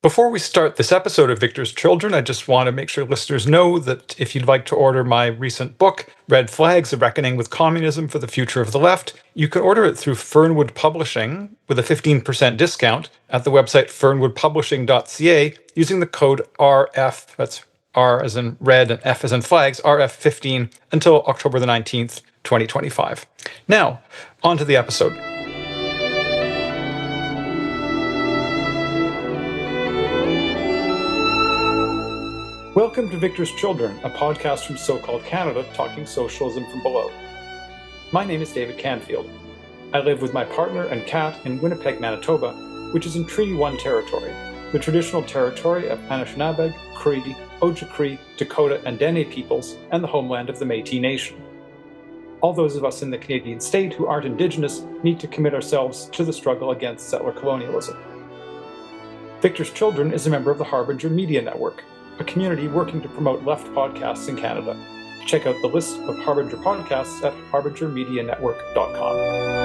Before we start this episode of Victor's Children, I just want to make sure listeners know that if you'd like to order my recent book, Red Flags: A Reckoning with Communism for the Future of the Left, you can order it through Fernwood Publishing with a 15% discount at the website fernwoodpublishing.ca using the code RF, that's R as in red and F as in flags, RF15 until October the 19th, 2025. Now, on to the episode. Welcome to Victor's Children, a podcast from so-called Canada talking socialism from below. My name is David Canfield. I live with my partner and cat in Winnipeg, Manitoba, which is in Treaty 1 territory, the traditional territory of Anishinaabe, Cree, Ojibwe, Dakota, and Dene peoples, and the homeland of the Métis Nation. All those of us in the Canadian state who aren't Indigenous need to commit ourselves to the struggle against settler colonialism. Victor's Children is a member of the Harbinger Media Network, a community working to promote left podcasts in Canada. Check out the list of Harbinger podcasts at harbingermedianetwork.com.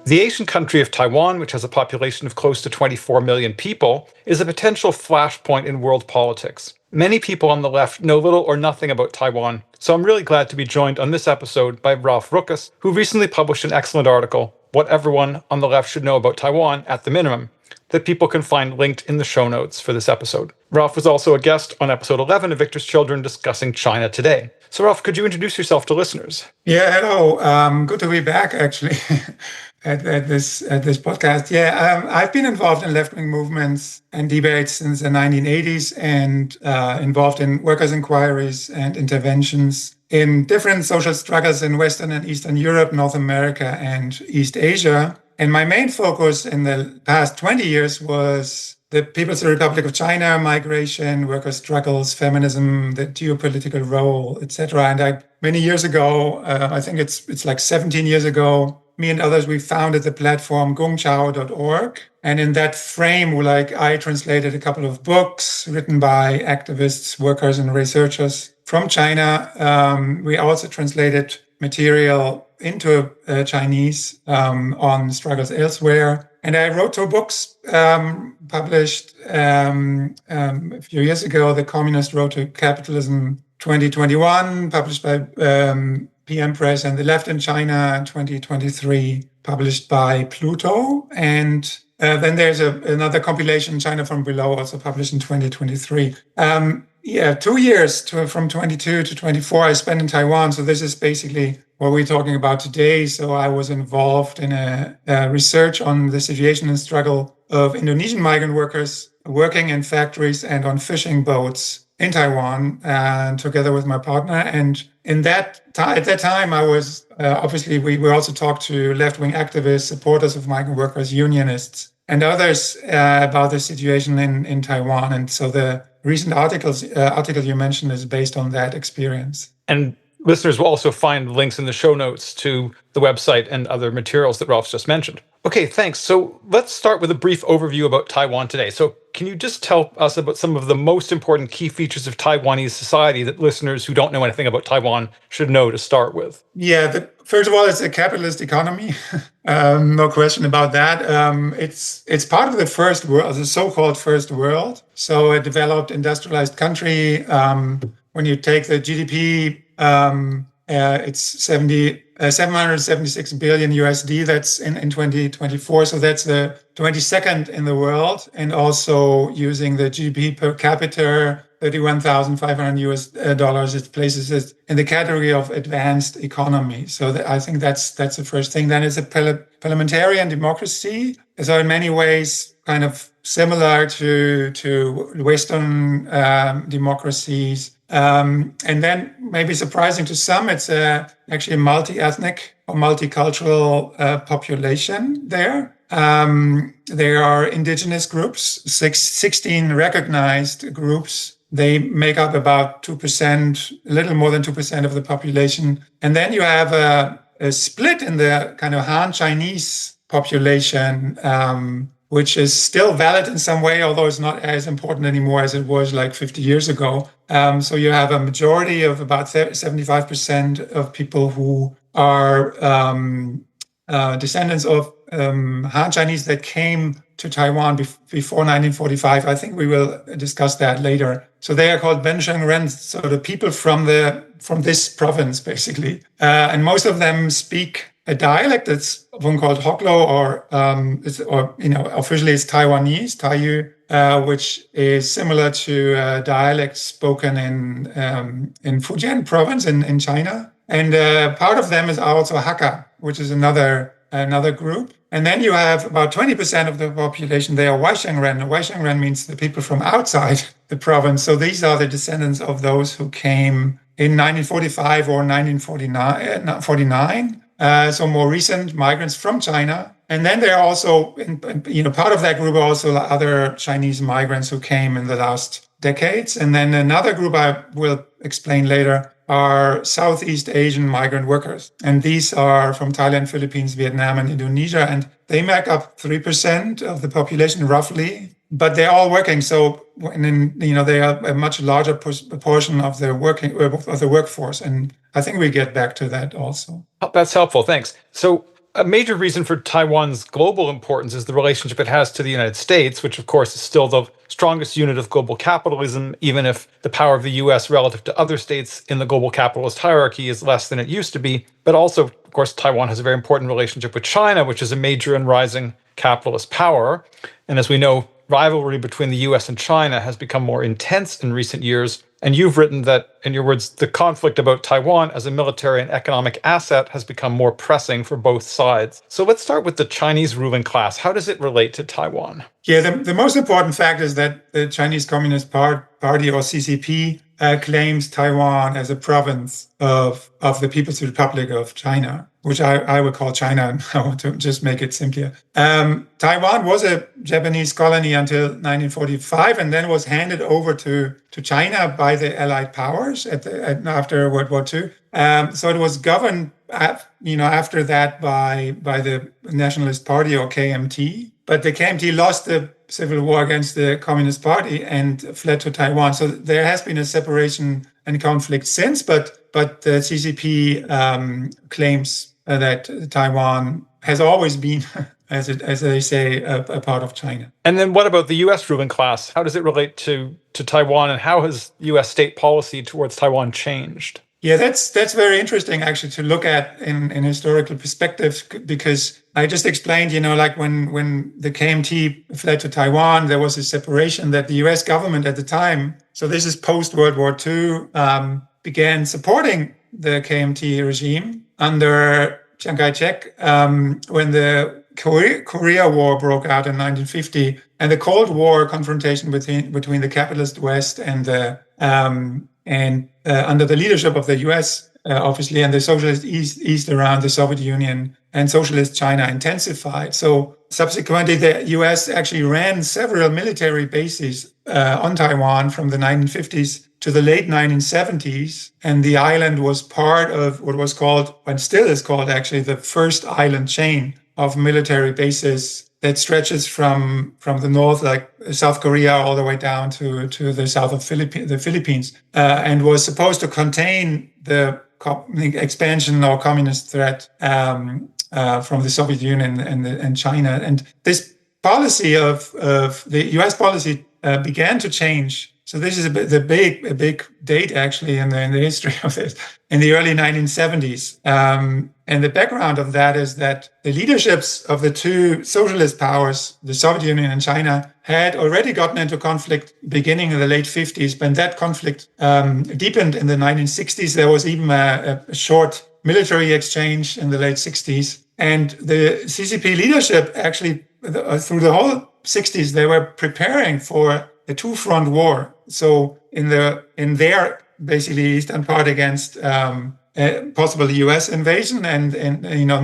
The Asian country of Taiwan, which has a population of close to 24 million people, is a potential flashpoint in world politics. Many people on the left know little or nothing about Taiwan, so I'm really glad to be joined on this episode by Ralf Ruckus, who recently published an excellent article, What Everyone on the Left Should Know About Taiwan at the Minimum, that people can find linked in the show notes for this episode. Ralf was also a guest on episode 11 of Victor's Children discussing China today. So Ralf, could you introduce yourself to listeners? Yeah, hello. Good to be back, actually. At this podcast. I've been involved in left-wing movements and debates since the 1980s and involved in workers' inquiries and interventions in different social struggles in Western and Eastern Europe, North America, and East Asia. And my main focus in the past 20 years was the People's Republic of China, migration, worker struggles, feminism, the geopolitical role, etc. And many years ago, I think it's like 17 years ago, me and others, we founded the platform gongchao.org. And in that frame, I translated a couple of books written by activists, workers, and researchers from China. We also translated material into Chinese on struggles elsewhere. And I wrote two books published a few years ago, The Communist Road to Capitalism 2021, published by PM Press, and The Left in China 2023, published by Pluto. And then there's another compilation, China from Below, also published in 2023. 2 years from 22 to 24, I spent in Taiwan. So this is basically what we're talking about today. So I was involved in a research on the situation and struggle of Indonesian migrant workers working in factories and on fishing boats in Taiwan, together with my partner. And at that time, I was obviously we also talked to left-wing activists, supporters of migrant workers, unionists, and others about the situation in Taiwan. And so the recent article you mentioned is based on that experience. And listeners will also find links in the show notes to the website and other materials that Ralph's just mentioned. Okay, thanks. So let's start with a brief overview about Taiwan today. So can you just tell us about some of the most important key features of Taiwanese society that listeners who don't know anything about Taiwan should know to start with? Yeah, first of all, it's a capitalist economy. No question about that. It's part of the first world, the so-called first world. So a developed industrialized country. When you take the GDP, it's 776 billion USD. That's in 2024. So that's the 22nd in the world. And also using the GDP per capita, $31,500 it places it in the category of advanced economy. So I think that's the first thing. Then it's a parliamentarian democracy. So in many ways, kind of similar to Western democracies. And then maybe surprising to some, it's actually a multi-ethnic or multicultural population there. There are indigenous groups, 16 recognized groups. They make up about 2%, a little more than 2% of the population. And then you have a split in the kind of Han Chinese population, which is still valid in some way, although it's not as important anymore as it was like 50 years ago. So you have a majority of about 75% of people who are descendants of Han Chinese that came to Taiwan before 1945. I think we will discuss that later. So they are called Bensheng Ren, so the people from this province, basically. And most of them speak a dialect that's often called Hoklo, or officially it's Taiwanese, Taiyu, which is similar to dialects spoken in Fujian province in China. And part of them is also Hakka, which is another group. And then you have about 20% of the population, they are Waishengren. Waishengren means the people from outside the province. So these are the descendants of those who came in 1945 or 1949. So more recent migrants from China. And then there are also, part of that group are also other Chinese migrants who came in the last decades. And then another group I will explain later are Southeast Asian migrant workers. And these are from Thailand, Philippines, Vietnam, and Indonesia. And they make up 3% of the population roughly, but they're all working. So, they are a much larger proportion of the workforce. And I think we get back to that also. That's helpful. Thanks. So a major reason for Taiwan's global importance is the relationship it has to the United States, which, of course, is still the strongest unit of global capitalism, even if the power of the U.S. relative to other states in the global capitalist hierarchy is less than it used to be. But also, of course, Taiwan has a very important relationship with China, which is a major and rising capitalist power. And as we know, rivalry between the U.S. and China has become more intense in recent years. And you've written that, in your words, the conflict about Taiwan as a military and economic asset has become more pressing for both sides. So let's start with the Chinese ruling class. How does it relate to Taiwan? Yeah, the most important fact is that the Chinese Communist Party, or CCP, claims Taiwan as a province of the People's Republic of China, which I would call China now to just make it simpler. Taiwan was a Japanese colony until 1945, and then was handed over to China by the Allied powers after World War II. So it was governed, after that by the Nationalist Party, or KMT. But the KMT lost the civil war against the Communist Party and fled to Taiwan. So there has been a separation and conflict since, but the CCP claims that Taiwan has always been, as they say, a part of China. And then what about the U.S. ruling class? How does it relate to Taiwan, and how has U.S. state policy towards Taiwan changed? Yeah, that's very interesting actually to look at in historical perspective, because I just explained, like when the KMT fled to Taiwan, there was a separation that the US government at the time, so this is post-World War II, began supporting the KMT regime under Chiang Kai-shek when the Korea War broke out in 1950, and the Cold War confrontation between the capitalist West and under the leadership of the US, obviously, and the socialist East around the Soviet Union and socialist China intensified. So subsequently, the US actually ran several military bases on Taiwan from the 1950s to the late 1970s. And the island was part of what was called, and still is called actually, the first island chain of military bases that stretches from the north, like South Korea, all the way down to the south of the Philippines, and was supposed to contain the expansion or communist threat from the Soviet Union and China. And this policy of the US policy began to change. So this is a big date actually in the history of this, in the early 1970s. And the background of that is that the leaderships of the two socialist powers, the Soviet Union and China, had already gotten into conflict beginning in the late 50s. When that conflict deepened in the 1960s, there was even a short military exchange in the late 60s. And the CCP leadership actually, through the whole 60s, they were preparing for a two-front war. So in their basically eastern part against possible U.S. invasion, and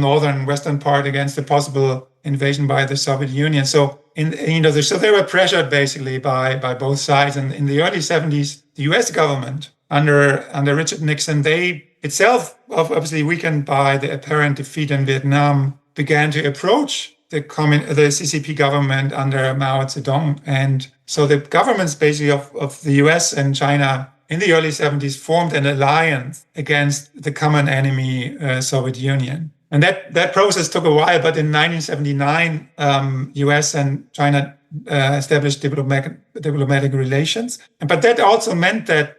northern western part against the possible invasion by the Soviet Union. So so they were pressured basically by both sides. And in the early 70s, the U.S. government under Richard Nixon, they itself obviously weakened by the apparent defeat in Vietnam, began to approach the CCP government under Mao Zedong. And so the governments basically of the US and China in the early 70s formed an alliance against the common enemy, Soviet Union. And that process took a while, but in 1979, US and China established diplomatic relations. But that also meant that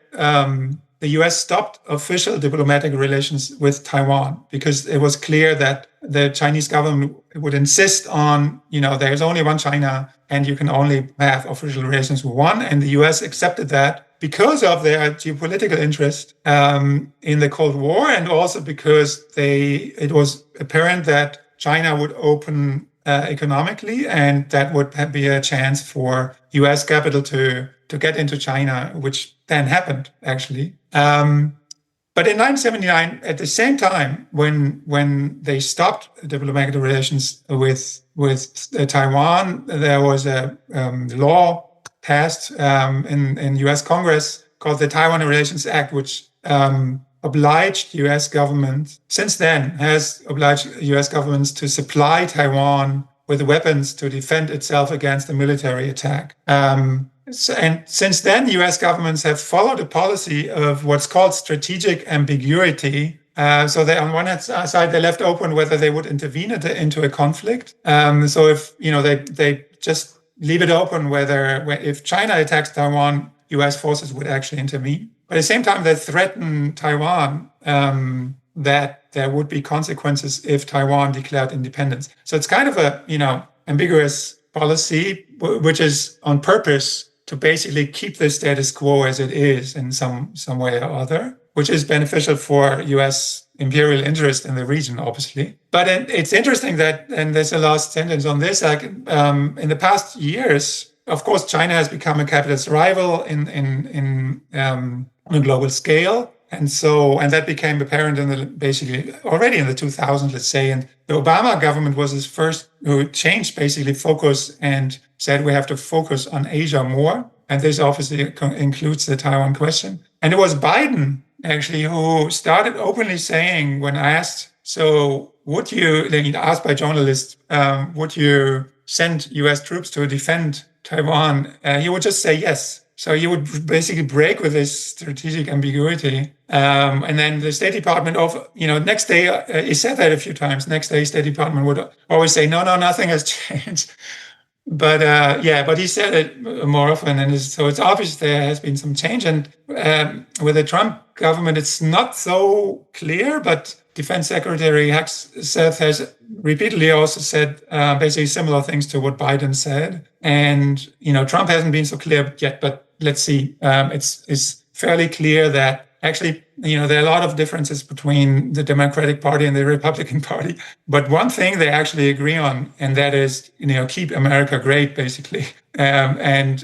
the US stopped official diplomatic relations with Taiwan because it was clear that the Chinese government would insist on, there's only one China and you can only have official relations with one. And the US accepted that because of their geopolitical interest in the Cold War, and also because it was apparent that China would open economically, and that would be a chance for US capital to get into China, which then happened, actually. But in 1979, at the same time, when they stopped diplomatic relations with Taiwan, there was a law passed in U.S. Congress called the Taiwan Relations Act, which obliged U.S. government, since then, has obliged U.S. governments to supply Taiwan with weapons to defend itself against a military attack. And since then, U.S. governments have followed a policy of what's called strategic ambiguity. So they, on one hand side, they left open whether they would intervene into a conflict. So if they just leave it open whether if China attacks Taiwan, U.S. forces would actually intervene. But at the same time, they threaten Taiwan that there would be consequences if Taiwan declared independence. So it's kind of a ambiguous policy, which is on purpose to basically keep the status quo as it is in some way or other, which is beneficial for U.S. imperial interest in the region, obviously. But it's interesting that, and there's a last sentence on this, in the past years, of course, China has become a capitalist rival on a global scale. And that became apparent basically already in the 2000s, let's say. And the Obama government was his first who changed basically focus and said we have to focus on Asia more. And this obviously includes the Taiwan question. And it was Biden actually who started openly saying, when asked, asked by journalists, would you send US troops to defend Taiwan? He would just say yes. So he would basically break with this strategic ambiguity. And then the State Department next day, he said that a few times, next day State Department would always say, no, nothing has changed. But but he said it more often. And so it's obvious there has been some change. And with the Trump government, it's not so clear, but Defense Secretary Seth has repeatedly also said basically similar things to what Biden said. And, Trump hasn't been so clear yet, but let's see. It's fairly clear that actually, there are a lot of differences between the Democratic Party and the Republican Party. But one thing they actually agree on, and that is, keep America great, basically, and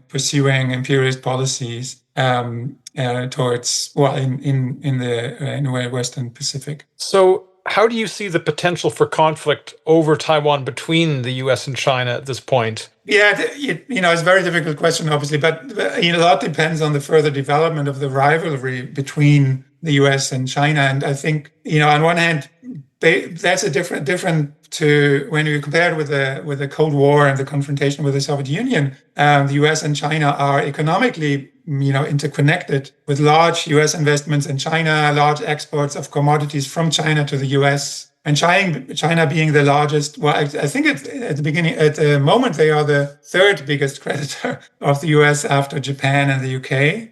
pursuing imperialist policies towards in the Western Pacific. So, how do you see the potential for conflict over Taiwan between the U.S. and China at this point? Yeah, it's a very difficult question, obviously, but a lot depends on the further development of the rivalry between the U.S. and China. And I think, on one hand, that's a different to when you compare it with the Cold War and the confrontation with the Soviet Union. The U.S. and China are economically interconnected with large U.S. investments in China, large exports of commodities from China to the U.S. And China being the largest, well, I think at the moment, they are the third biggest creditor of the U.S. after Japan and the U.K.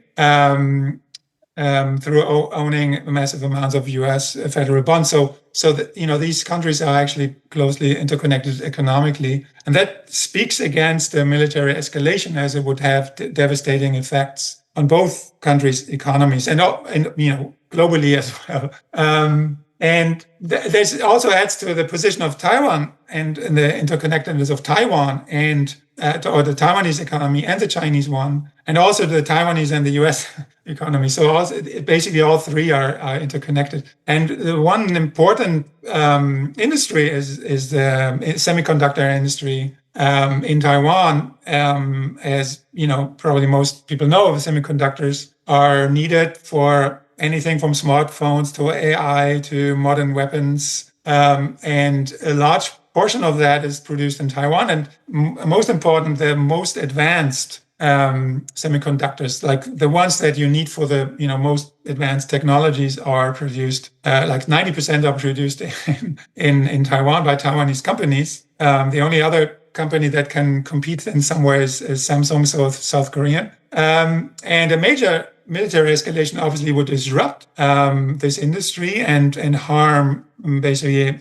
Through owning massive amounts of U.S. federal bonds. So these countries are actually closely interconnected economically. And that speaks against the military escalation, as it would have devastating effects on both countries' economies and globally as well. And this also adds to the position of Taiwan and the interconnectedness of Taiwan and or the Taiwanese economy and the Chinese one, and also the Taiwanese and the U.S. economy. So basically all three are interconnected. And the one important industry is the semiconductor industry in Taiwan. As probably most people know, semiconductors are needed for anything from smartphones to AI to modern weapons. and a large portion of that is produced in Taiwan. And most important, the most advanced semiconductors, like the ones that you need for the most advanced technologies, are produced. Like 90% are produced in Taiwan by Taiwanese companies. The only other company that can compete in some ways is Samsung, South Korean. And a major military escalation obviously would disrupt this industry and harm basically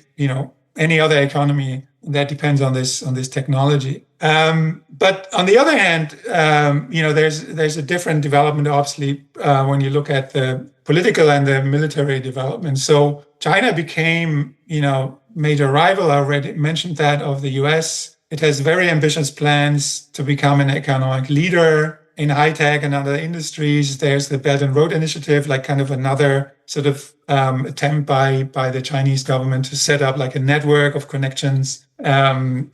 any other economy that depends on this technology. But on the other hand, there's a different development, obviously, when you look at the political and the military development. So China became, major rival. I already mentioned that, of the US. It has very ambitious plans to become an economic leader in high tech and other industries. There's the Belt and Road Initiative, like kind of another sort of attempt by the Chinese government to set up like a network of connections and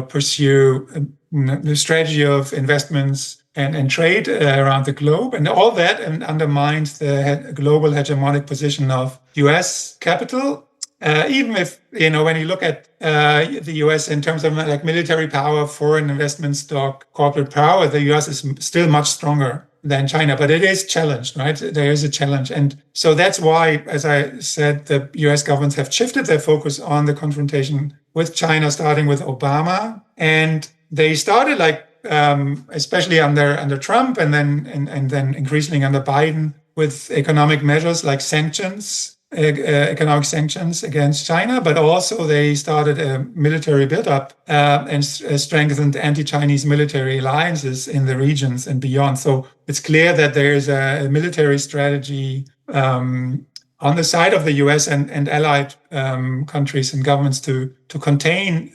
pursue the strategy of investments and trade around the globe, and all that undermines the global hegemonic position of U.S. capital. Even if, when you look at the US in terms of like military power, foreign investment stock, corporate power, the US is still much stronger than China, but it is challenged, right? There is a challenge. And so that's why, as I said, the US governments have shifted their focus on the confrontation with China, starting with Obama. And they started especially under Trump and then increasingly under Biden, with economic measures like sanctions, economic sanctions against China, but also they started a military buildup and strengthened anti-Chinese military alliances in the regions and beyond. So it's clear that there is a military strategy on the side of the US and allied countries and governments to contain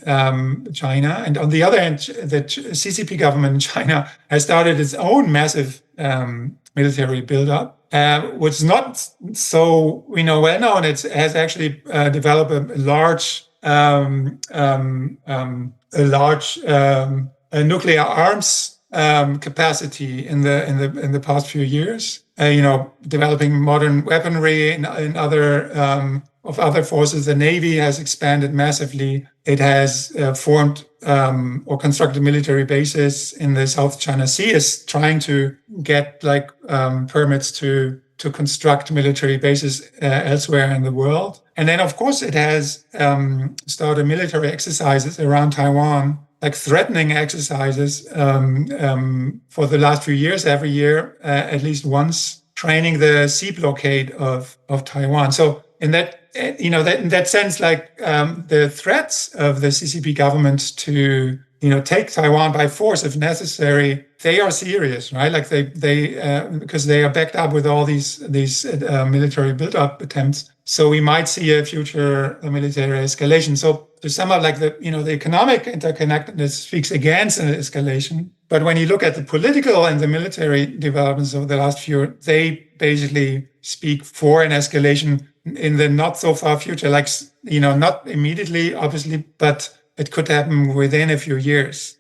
China. And on the other hand, the CCP government in China has started its own massive military buildup. Which is not so well known. It has actually developed a large nuclear arms capacity in the past few years. Developing modern weaponry in other forces. The Navy has expanded massively. It has formed or constructed military bases in the South China Sea. Is trying to get permits to construct military bases elsewhere in the world. And then, of course, it has started military exercises around Taiwan, like threatening exercises for the last few years, every year, at least once, training the sea blockade of Taiwan. So in that sense, the threats of the CCP government to take Taiwan by force if necessary, they are serious, right? Like they because they are backed up with all these military build-up attempts. So we might see a future military escalation. So to sum up, the economic interconnectedness speaks against an escalation. But when you look at the political and the military developments of the last few, they basically speak for an escalation in the not so far future. Not immediately, obviously, but it could happen within a few years.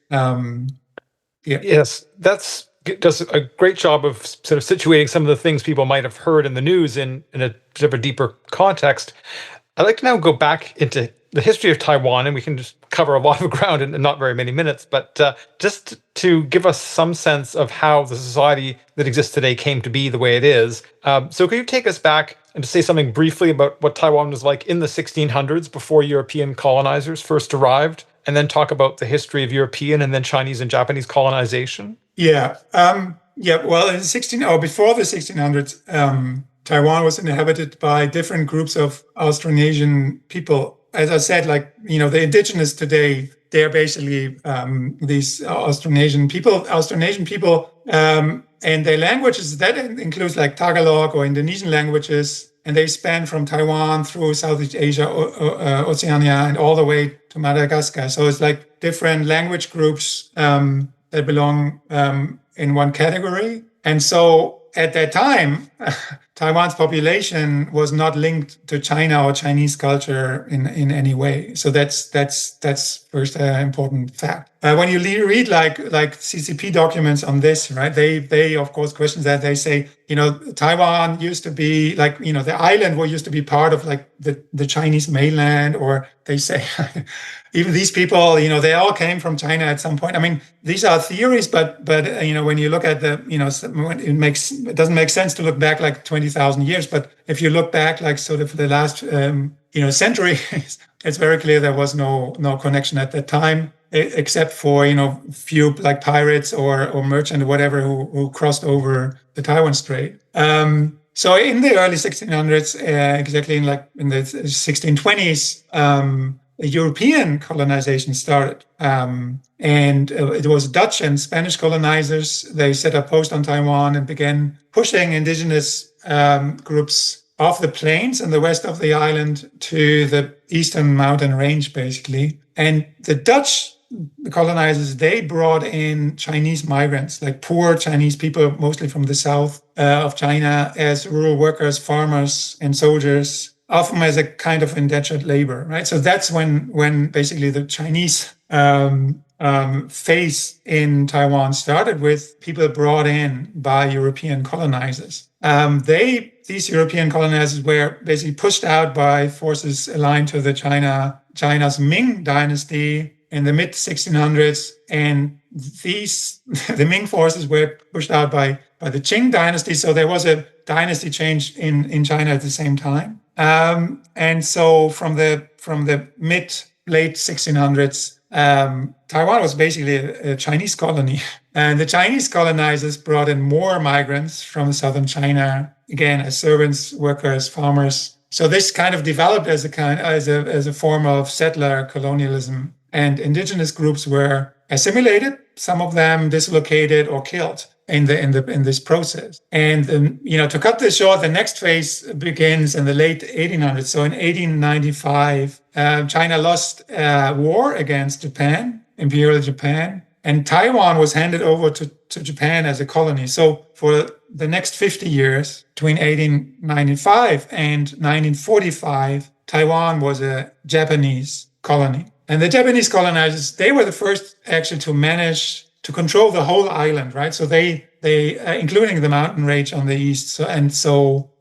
Yes, that does a great job of sort of situating some of the things people might have heard in the news in a bit of a deeper context. I'd like to now go back into the history of Taiwan, and we can just cover a lot of ground in not very many minutes, but just to give us some sense of how the society that exists today came to be the way it is. So could you take us back and to say something briefly about what Taiwan was like in the 1600s before European colonizers first arrived, and then talk about the history of European and then Chinese and Japanese colonization? Yeah. Well, before the 1600s, Taiwan was inhabited by different groups of Austronesian people. As I said, the indigenous today, they're basically these Austronesian people, and their languages, that includes Tagalog or Indonesian languages, and they span from Taiwan through Southeast Asia, Oceania, and all the way to Madagascar. So it's different language groups that belong in one category. And so at that time, Taiwan's population was not linked to China or Chinese culture in any way. So that's first important fact. When you read like CCP documents on this, right? They of course question that. They say, Taiwan used to be like, the island used to be part of like the Chinese mainland, or they say even these people, they all came from China at some point. I mean, these are theories, but when you look at it doesn't make sense to look back like 20,000 years. But if you look back like sort of the last century, it's very clear there was no connection at that time, except for few like pirates or merchant or whatever who crossed over the Taiwan Strait. So in the early 1600s, exactly in the 1620s, European colonization started. And it was Dutch and Spanish colonizers. They set up posts on Taiwan and began pushing indigenous groups off the plains and the west of the island to the eastern mountain range, basically. And the Dutch colonizers, they brought in Chinese migrants, like poor Chinese people, mostly from the south of China, as rural workers, farmers, and soldiers, often as a kind of indentured labor, right? So that's when basically the Chinese phase in Taiwan started, with people brought in by European colonizers. These European colonizers were basically pushed out by forces aligned to the China's Ming dynasty in the mid 1600s, and the Ming forces were pushed out by the Qing dynasty. So there was a dynasty change in China at the same time. And so from the late 1600s, Taiwan was basically a Chinese colony. And the Chinese colonizers brought in more migrants from southern China, again, as servants, workers, farmers. So this kind of developed as a form of settler colonialism. And indigenous groups were assimilated, some of them dislocated or killed in this process. And to cut this short, the next phase begins in the late 1800s. So in 1895, China lost a war against Japan, Imperial Japan, and Taiwan was handed over to Japan as a colony. So for the next 50 years, between 1895 and 1945, Taiwan was a Japanese colony. And the Japanese colonizers, they were the first actually to manage to control the whole island, right? So they including the mountain range on the east, so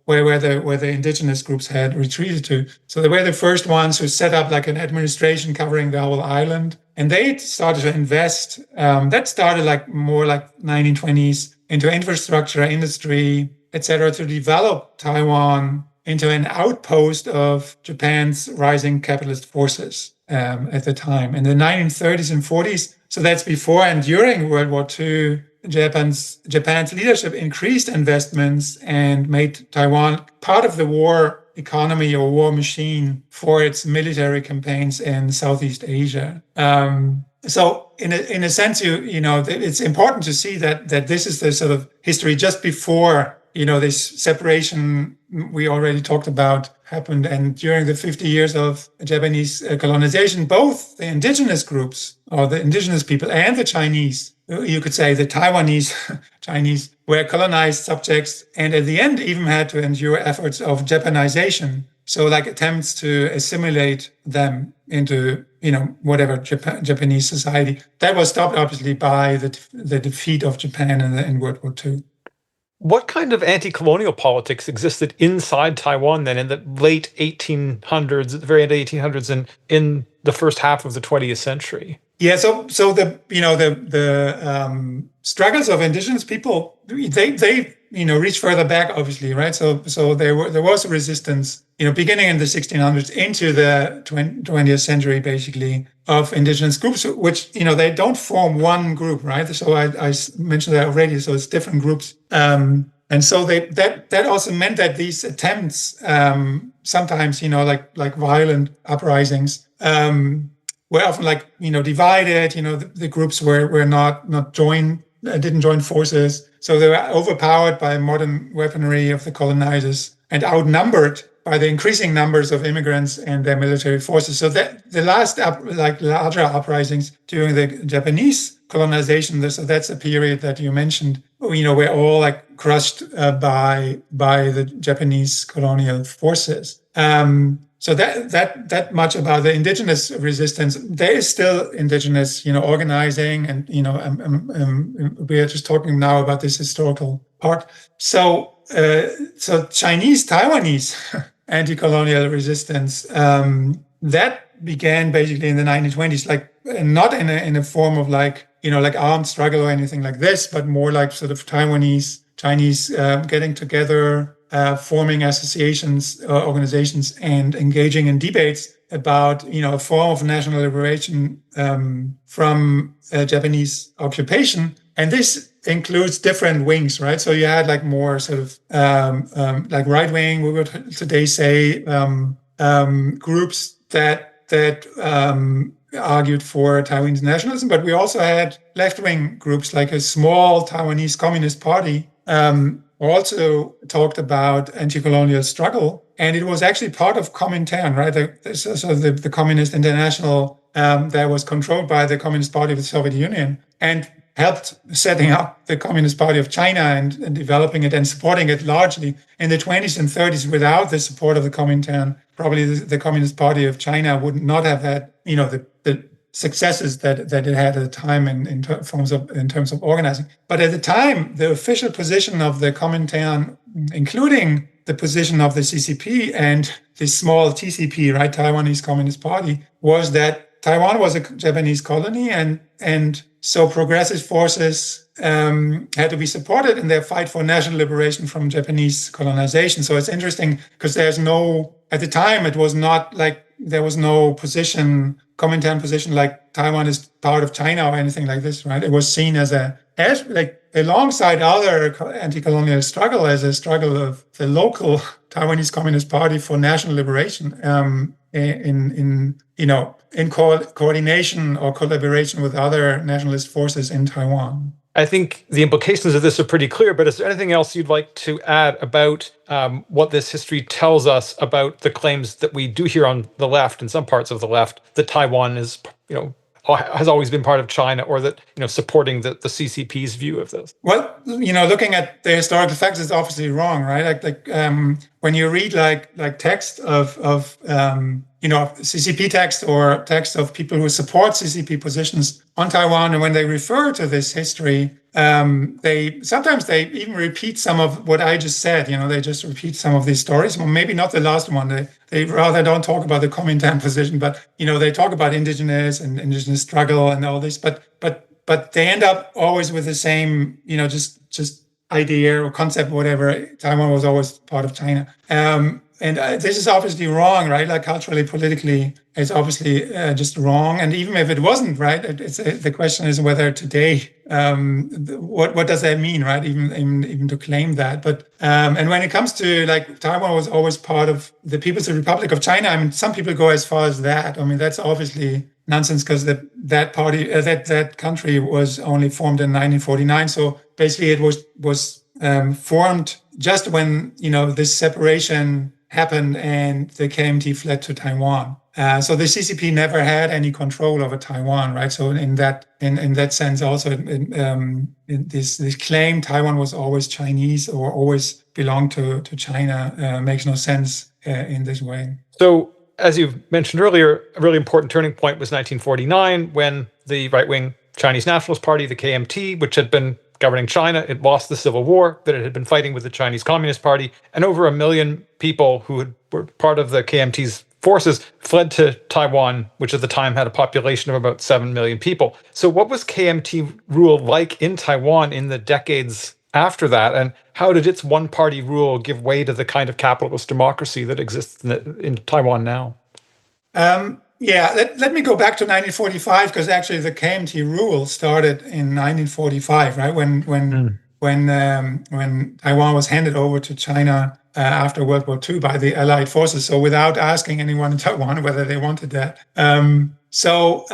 where the indigenous groups had retreated to. So they were the first ones who set up like an administration covering the whole island, and they started to invest. That started like more like 1920s into infrastructure, industry, etc., to develop Taiwan into an outpost of Japan's rising capitalist forces at the time. In the 1930s and 40s, so that's before and during World War II, Japan's leadership increased investments and made Taiwan part of the war economy or war machine for its military campaigns in Southeast Asia. So in a sense, it's important to see that this is the sort of history just before this separation we already talked about happened. And during the 50 years of Japanese colonization, both the indigenous groups, or the indigenous people, and the Chinese, you could say the Taiwanese Chinese, were colonized subjects, and at the end even had to endure efforts of Japanization. So like attempts to assimilate them into, whatever Japanese society. That was stopped obviously by the defeat of Japan in World War II. What kind of anti-colonial politics existed inside Taiwan then in the late 1800s, at the very end of the 1800s, and in the first half of the 20th century? Yeah, so the struggles of indigenous people, they reach further back, obviously, right? So there was a resistance, beginning in the 1600s into the 20th century, basically, of indigenous groups, which they don't form one group, right? So I mentioned that already. So it's different groups, and so that also meant that these attempts, sometimes like violent uprisings, were often divided. The groups were not joined, didn't join forces. So they were overpowered by modern weaponry of the colonizers and outnumbered by the increasing numbers of immigrants and their military forces. So that the last larger uprisings during the Japanese colonization. So that's a period that you mentioned, we're all like crushed by the Japanese colonial forces. So that much about the indigenous resistance. There is still indigenous, organizing, and we are just talking now about this historical part. So Chinese Taiwanese anti-colonial resistance that began basically in the 1920s, like not in a form of like armed struggle or anything like this, but more like sort of Taiwanese Chinese getting together, forming associations, organizations, and engaging in debates about a form of national liberation from Japanese occupation. And this includes different wings, right? So you had like more sort of like right wing, we would today say, groups that argued for Taiwanese nationalism, but we also had left-wing groups like a small Taiwanese Communist Party also talked about anti-colonial struggle, and it was actually part of Comintern, right? So the Communist International that was controlled by the Communist Party of the Soviet Union and helped setting up the Communist Party of China and developing it and supporting it largely in the 20s and 30s. Without the support of the Comintern, probably the Communist Party of China would not have had, the successes that it had at the time in terms of organizing. But at the time, the official position of the Comintern, including the position of the CCP and the small TCP, right, Taiwanese Communist Party, was that Taiwan was a Japanese colony, and so progressive forces had to be supported in their fight for national liberation from Japanese colonization. So it's interesting because at the time, it was not like there was no Comintern position like Taiwan is part of China or anything like this, right? It was seen as alongside other anti-colonial struggle, as a struggle of the local Taiwanese Communist Party for national liberation in coordination or collaboration with other nationalist forces in Taiwan. I think the implications of this are pretty clear, but is there anything else you'd like to add about what this history tells us about the claims that we do hear on the left, in some parts of the left, that Taiwan is, has always been part of China, or that, supporting the CCP's view of this? Well, looking at the historical facts is obviously wrong, right? Like when you read like text of CCP text or text of people who support CCP positions on Taiwan, and when they refer to this history, they sometimes even repeat some of what I just said. They just repeat some of these stories. Well, maybe not the last one. They rather don't talk about the Comintern position, but they talk about indigenous struggle and all this. But they end up always with the same, just idea or concept, whatever. Taiwan was always part of China. And this is obviously wrong, right? Like culturally, politically, it's obviously just wrong. And even if it wasn't, right, the question is whether today, what does that mean, right? Even to claim that. But and when it comes to like Taiwan was always part of the People's Republic of China. I mean, some people go as far as that. I mean, that's obviously nonsense because that country was only formed in 1949. So basically, it was formed just when this separation happened and the KMT fled to Taiwan. So the CCP never had any control over Taiwan, right? So in that sense, also this claim Taiwan was always Chinese or always belonged to China makes no sense in this way. So as you've mentioned earlier, a really important turning point was 1949 when the right-wing Chinese Nationalist Party, the KMT, which had been governing China, it lost the civil war that it had been fighting with the Chinese Communist Party, and over 1 million people who were part of the KMT's forces fled to Taiwan, which at the time had a population of about 7 million people. So what was KMT rule like in Taiwan in the decades after that, and how did its one-party rule give way to the kind of capitalist democracy that exists in Taiwan now? Let me go back to 1945, because actually the KMT rule started in 1945, right? When Taiwan was handed over to China after World War II by the Allied forces. So without asking anyone in Taiwan whether they wanted that. So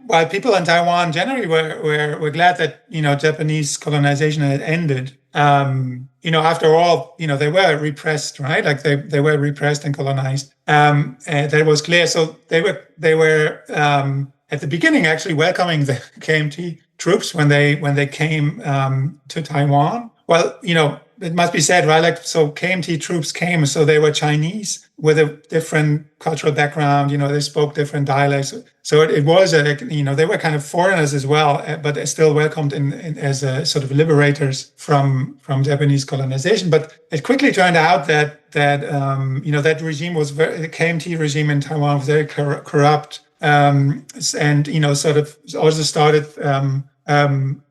while people in Taiwan generally were glad that Japanese colonization had ended, after all, they were repressed, right? Like they were repressed and colonized. That was clear. So they were at the beginning actually welcoming the KMT troops when they came to Taiwan. Well, it must be said, right? Like, so KMT troops came, so they were Chinese with a different cultural background. They spoke different dialects. So it was they were kind of foreigners as well, but they're still welcomed as sort of liberators from Japanese colonization. But it quickly turned out that regime was the KMT regime in Taiwan was very corrupt, and sort of also started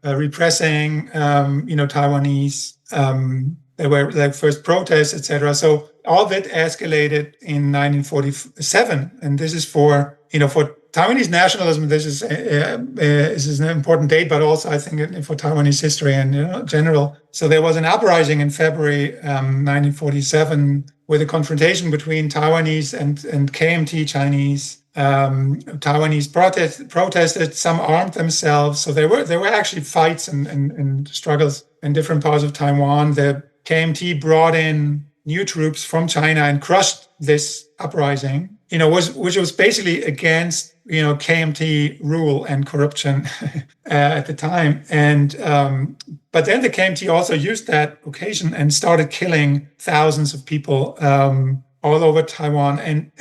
repressing Taiwanese. There were like first protests, etc. So all of it escalated in 1947, and this is for Taiwanese nationalism. This is an important date, but also I think for Taiwanese history and general. So there was an uprising in February 1947 with a confrontation between Taiwanese and KMT Chinese. Taiwanese protested. Some armed themselves. So there were actually fights and struggles in different parts of Taiwan. The KMT brought in new troops from China and crushed this uprising, which was basically against KMT rule and corruption at the time. And but then the KMT also used that occasion and started killing thousands of people all over Taiwan, and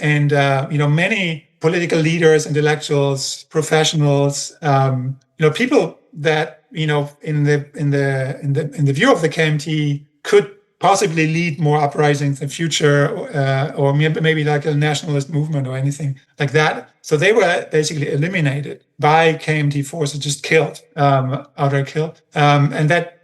many political leaders, intellectuals, professionals, people that in the view of the KMT could possibly lead more uprisings in the future, or maybe like a nationalist movement or anything like that. So they were basically eliminated by KMT forces, just killed, outright killed. And that,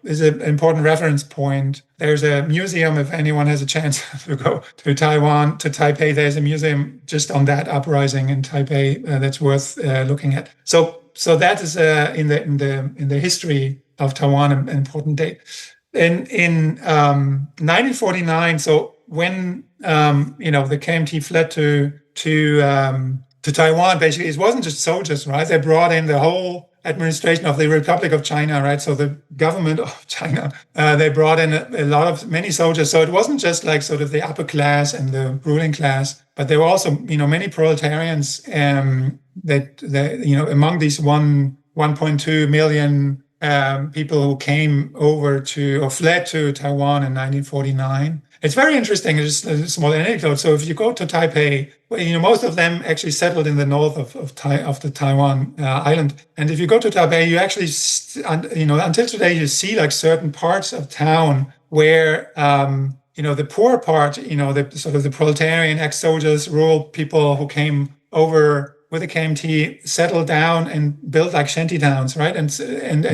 is an important reference point. There's a museum, if anyone has a chance to go to Taiwan, to Taipei, there's a museum just on that uprising in Taipei that's worth looking at. So that is in the history of Taiwan an important date. In 1949, so when the KMT fled to Taiwan, basically it wasn't just soldiers, right? They brought in the whole administration of the Republic of China, right? So the government of China, they brought in many soldiers. So it wasn't just like sort of the upper class and the ruling class, but there were also many proletarians that among these 1.2 million people who came over or fled to Taiwan in 1949. It's very interesting. Just a small anecdote. So if you go to Taipei, most of them actually settled in the north of the Taiwan island. And if you go to Taipei, you actually, until today, you see like certain parts of town where, the poor part, the sort of the proletarian ex-soldiers, rural people who came over with the KMT settled down and built like shanty towns, right? And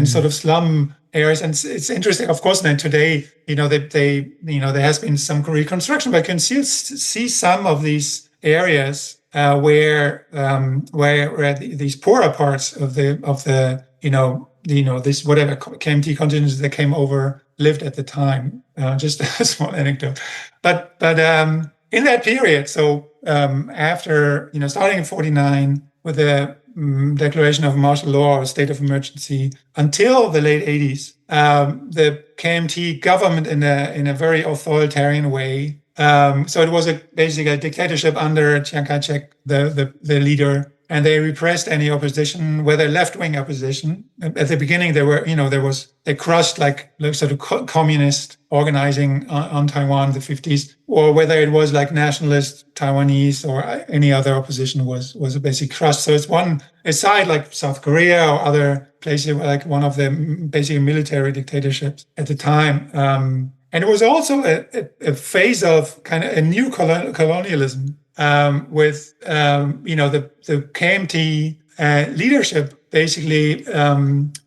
sort of slum areas. And it's interesting, of course, then today, there has been some reconstruction, but you can still see some of these areas where these poorer parts of the this whatever KMT contingents that came over lived at the time. Just a small anecdote, but in that period, so after starting in 49 with the declaration of martial law or state of emergency until the late 80s, the KMT government in a very authoritarian way. So it was basically a dictatorship under Chiang Kai-shek, the leader. And they repressed any opposition, whether left-wing opposition. At the beginning, they crushed like sort of communist organizing on Taiwan in the 50s, or whether it was like nationalist Taiwanese or any other opposition was basically crushed. So it's one aside like South Korea or other places, like one of the basically military dictatorships at the time. And it was also a phase of kind of a new colonialism. With the KMT leadership basically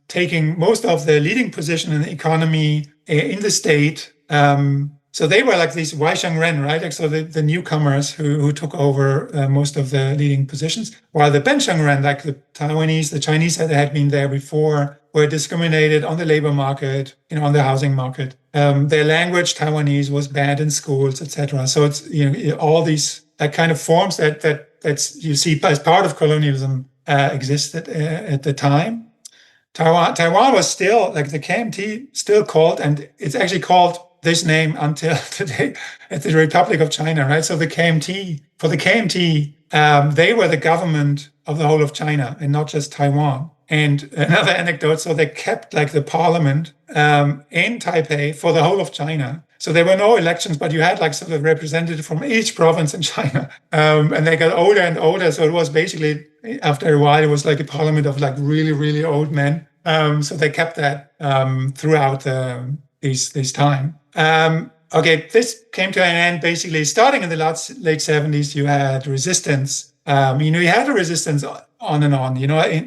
taking most of the leading position in the economy in the state. So they were like these Waishang Ren, right? Like, so the newcomers who took over most of the leading positions, while the Benshang Ren, like the Taiwanese, the Chinese that had been there before, were discriminated on the labor market, on the housing market. Their language, Taiwanese, was banned in schools, etc. So it's all these that kind of forms that you see as part of colonialism existed at the time. Taiwan was still, like the KMT, still called, and it's actually called this name until today, it's the Republic of China, right? So for the KMT, they were the government of the whole of China and not just Taiwan. And another anecdote, so they kept like the parliament in Taipei for the whole of China. So there were no elections, but you had like sort of representatives from each province in China. And they got older and older. So it was basically, after a while, it was like a parliament of like really, really old men. So they kept that throughout this time. Okay, this came to an end basically starting in the late 70s. You had resistance. You had a resistance on and on.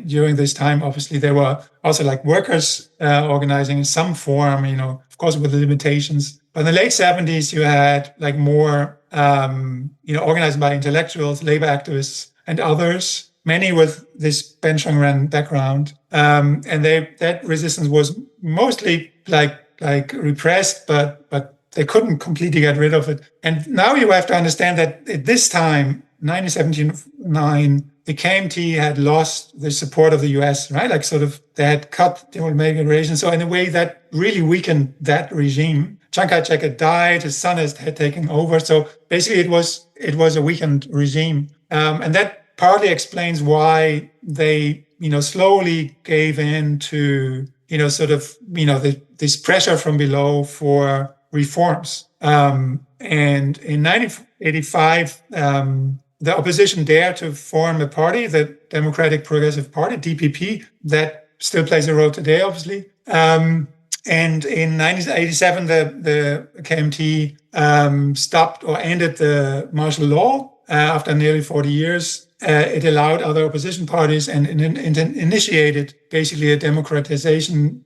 During this time, obviously, there were also like workers organizing in some form, of course, with limitations. But in the late 70s, you had like more, organized by intellectuals, labor activists, and others, many with this Benchongren background. And that resistance was mostly like repressed, but they couldn't completely get rid of it. And now you have to understand that at this time, 1979, the KMT had lost the support of the US, right? Like sort of they had cut diplomatic relations. So in a way that really weakened that regime. Chiang Kai-shek had died, his son had taken over. So basically it was a weakened regime. And that partly explains why they, slowly gave in to, this pressure from below for reforms. And in 1985, the opposition dared to form a party, the Democratic Progressive Party, DPP, that still plays a role today, obviously. And in 1987, the KMT stopped or ended the martial law after nearly 40 years. It allowed other opposition parties and initiated basically a democratization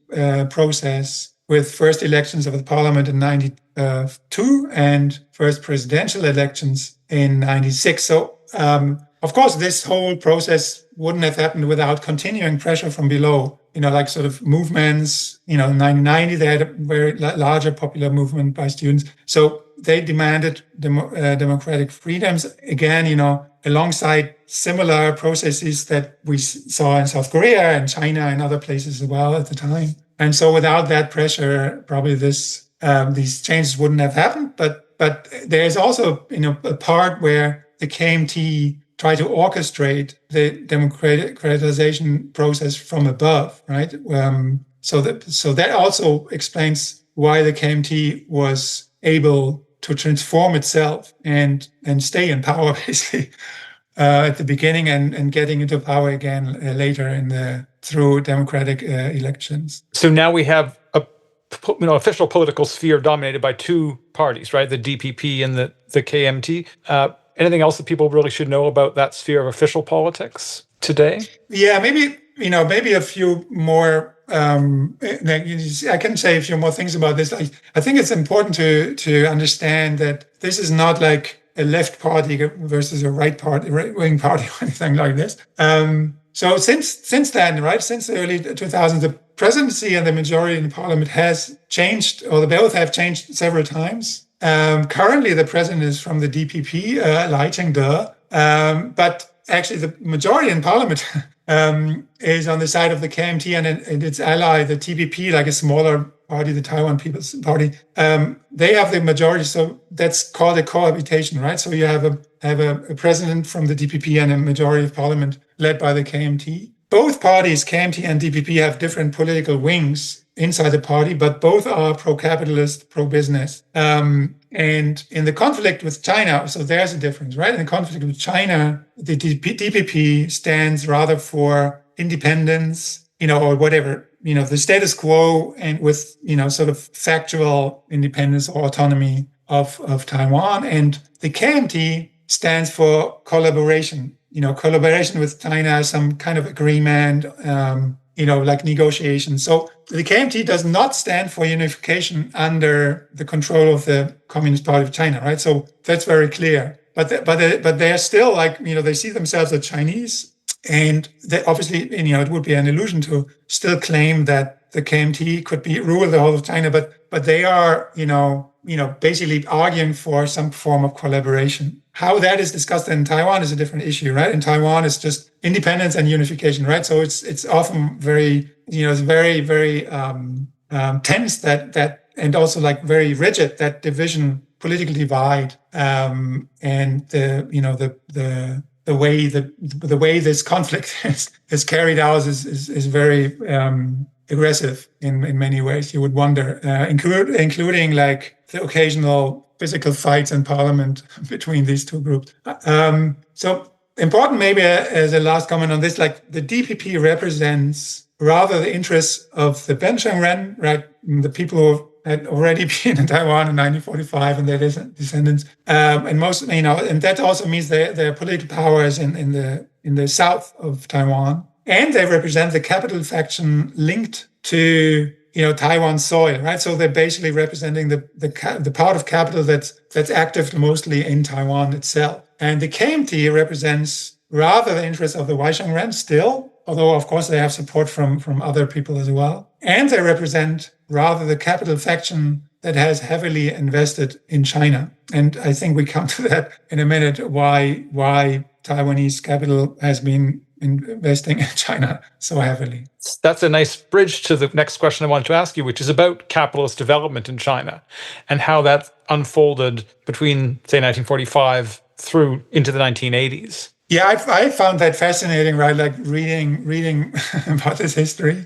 process with first elections of the parliament in 92 and first presidential elections in 96. So, of course, this whole process wouldn't have happened without continuing pressure from below, like sort of movements. In 1990, they had a very larger popular movement by students. So they demanded democratic freedoms. Again, alongside similar processes that we saw in South Korea and China and other places as well at the time. And so without that pressure, probably these changes wouldn't have happened. But there's also, a part where the KMT tried to orchestrate the democratization process from above, right? So that also explains why the KMT was able to transform itself and stay in power basically at the beginning and getting into power again later through democratic elections. So now we have a official political sphere dominated by two parties, right? The DPP and the KMT. Anything else that people really should know about that sphere of official politics today? Yeah, maybe a few more. I can say a few more things about this. I think it's important to understand that this is not like a left party versus a right-wing party or anything like this. So since then, right, since the early 2000s, the presidency and the majority in the parliament has changed, or they both have changed several times. Currently, the president is from the DPP, Lai Ching-te, but actually the majority in parliament is on the side of the KMT and its ally, the TPP, like a smaller party, the Taiwan People's Party. They have the majority, so that's called a cohabitation, right? So you have a president from the DPP and a majority of parliament led by the KMT. Both parties, KMT and DPP, have different political wings inside the party, but both are pro-capitalist, pro-business. And in the conflict with China, so there's a difference, right? In the conflict with China, the DPP stands rather for independence, or whatever, the status quo, and with, sort of factual independence or autonomy of Taiwan. And the KMT stands for collaboration, collaboration with China, some kind of agreement, like negotiation. So the KMT does not stand for unification under the control of the Communist Party of China, right? So that's very clear. But they're still like, they see themselves as Chinese. And they obviously, it would be an illusion to still claim that the KMT could rule the whole of China, but they are, basically arguing for some form of collaboration. How that is discussed in Taiwan is a different issue, right? In Taiwan, it's just independence and unification, right? So it's often very, it's very, very tense that and also like very rigid, that division, political divide, and the the way this conflict is carried out is very aggressive in many ways. You would wonder, including like the occasional physical fights in parliament between these two groups. So important, maybe as a last comment on this, like the DPP represents rather the interests of the Benchangren, right? The people who had already been in Taiwan in 1945 and their descendants, and most, and that also means their political power is in the south of Taiwan, and they represent the capital faction linked to Taiwan soil, right? So they're basically representing the part of capital that's active mostly in Taiwan itself, and the KMT represents rather the interests of the Waishengren still, although of course they have support from other people as well, and they represent rather the capital faction that has heavily invested in China. And I think we come to that in a minute, why Taiwanese capital has been investing in China so heavily. That's a nice bridge to the next question I wanted to ask you, which is about capitalist development in China and how that unfolded between, say, 1945 through into the 1980s. Yeah, I found that fascinating, right? Like reading about this history.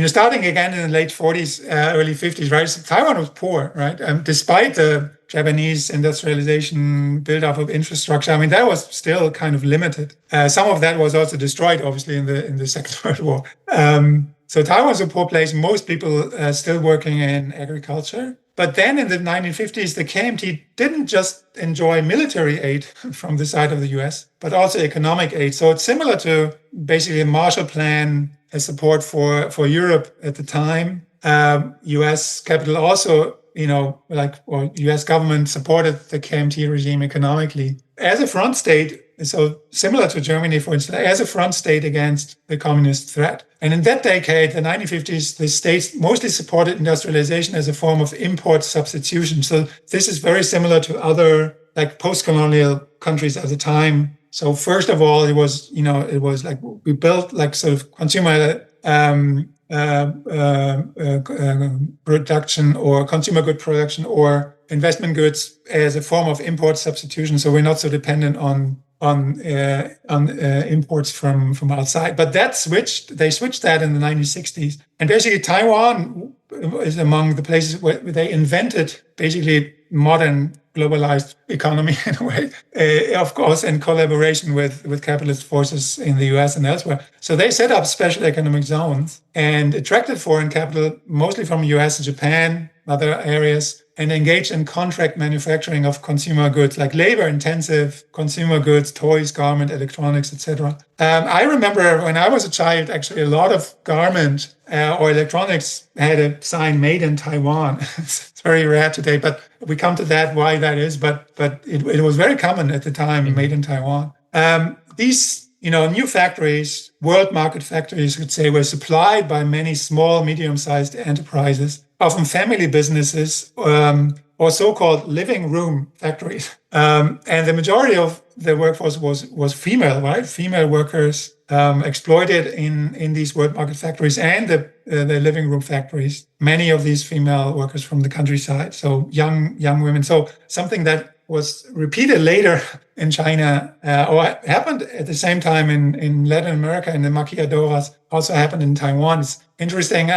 Starting again in the late 40s, early 50s, right? So Taiwan was poor, right? Despite the Japanese industrialization, build-up of infrastructure, I mean, that was still kind of limited. Some of that was also destroyed, obviously, in the Second World War. So Taiwan was a poor place. Most people still working in agriculture. But then in the 1950s, the KMT didn't just enjoy military aid from the side of the US, but also economic aid. So it's similar to basically a Marshall Plan, a support for Europe at the time. US capital also, US government supported the KMT regime economically as a front state. So similar to Germany, for instance, as a front state against the communist threat. And in that decade, the 1950s, the states mostly supported industrialization as a form of import substitution. So this is very similar to other like post-colonial countries at the time. So first of all, it was like we built like sort of consumer production or consumer good production or investment goods as a form of import substitution. So we're not so dependent on imports from outside. But they switched that in the 1960s. And basically Taiwan is among the places where they invented basically modern globalized economy in a way, of course, in collaboration with capitalist forces in the US and elsewhere. So they set up special economic zones and attracted foreign capital, mostly from the US and Japan, other areas, and engaged in contract manufacturing of consumer goods, like labor-intensive consumer goods, toys, garment, electronics, etc. I remember when I was a child, actually, a lot of garment or electronics had a sign "Made in Taiwan." It's very rare today, but we come to that, why that is. But it was very common at the time, "Made in Taiwan." These new factories, world market factories, you could say, were supplied by many small, medium-sized enterprises, often family businesses, or so-called living room factories. And the majority of the workforce was female, right? Female workers exploited in these world market factories and the living room factories. Many of these female workers from the countryside, so young women. So something that was repeated later in China, or happened at the same time in Latin America, in the maquiladoras, also happened in Taiwan. It's interesting.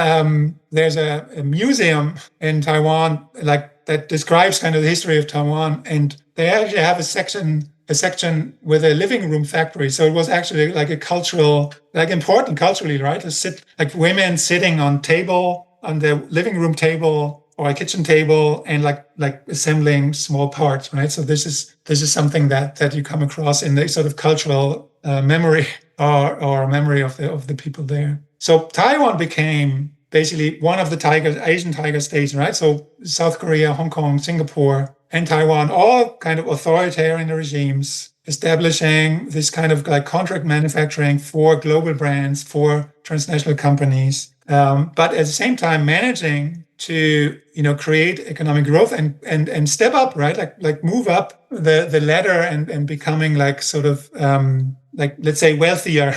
There's a museum in Taiwan that describes kind of the history of Taiwan, and they actually have a section with a living room factory. So it was actually like a cultural, like important culturally, right? To sit like women sitting on the living room table or a kitchen table and like assembling small parts, right? So this is something that you come across in the sort of cultural memory or memory of the people there. So Taiwan became basically one of the Asian tiger states, right? So South Korea, Hong Kong, Singapore, and Taiwan, all kind of authoritarian regimes, establishing this kind of like contract manufacturing for global brands, for transnational companies, but at the same time managing to create economic growth and step up, right? Like move up the ladder and becoming like sort of like, let's say, wealthier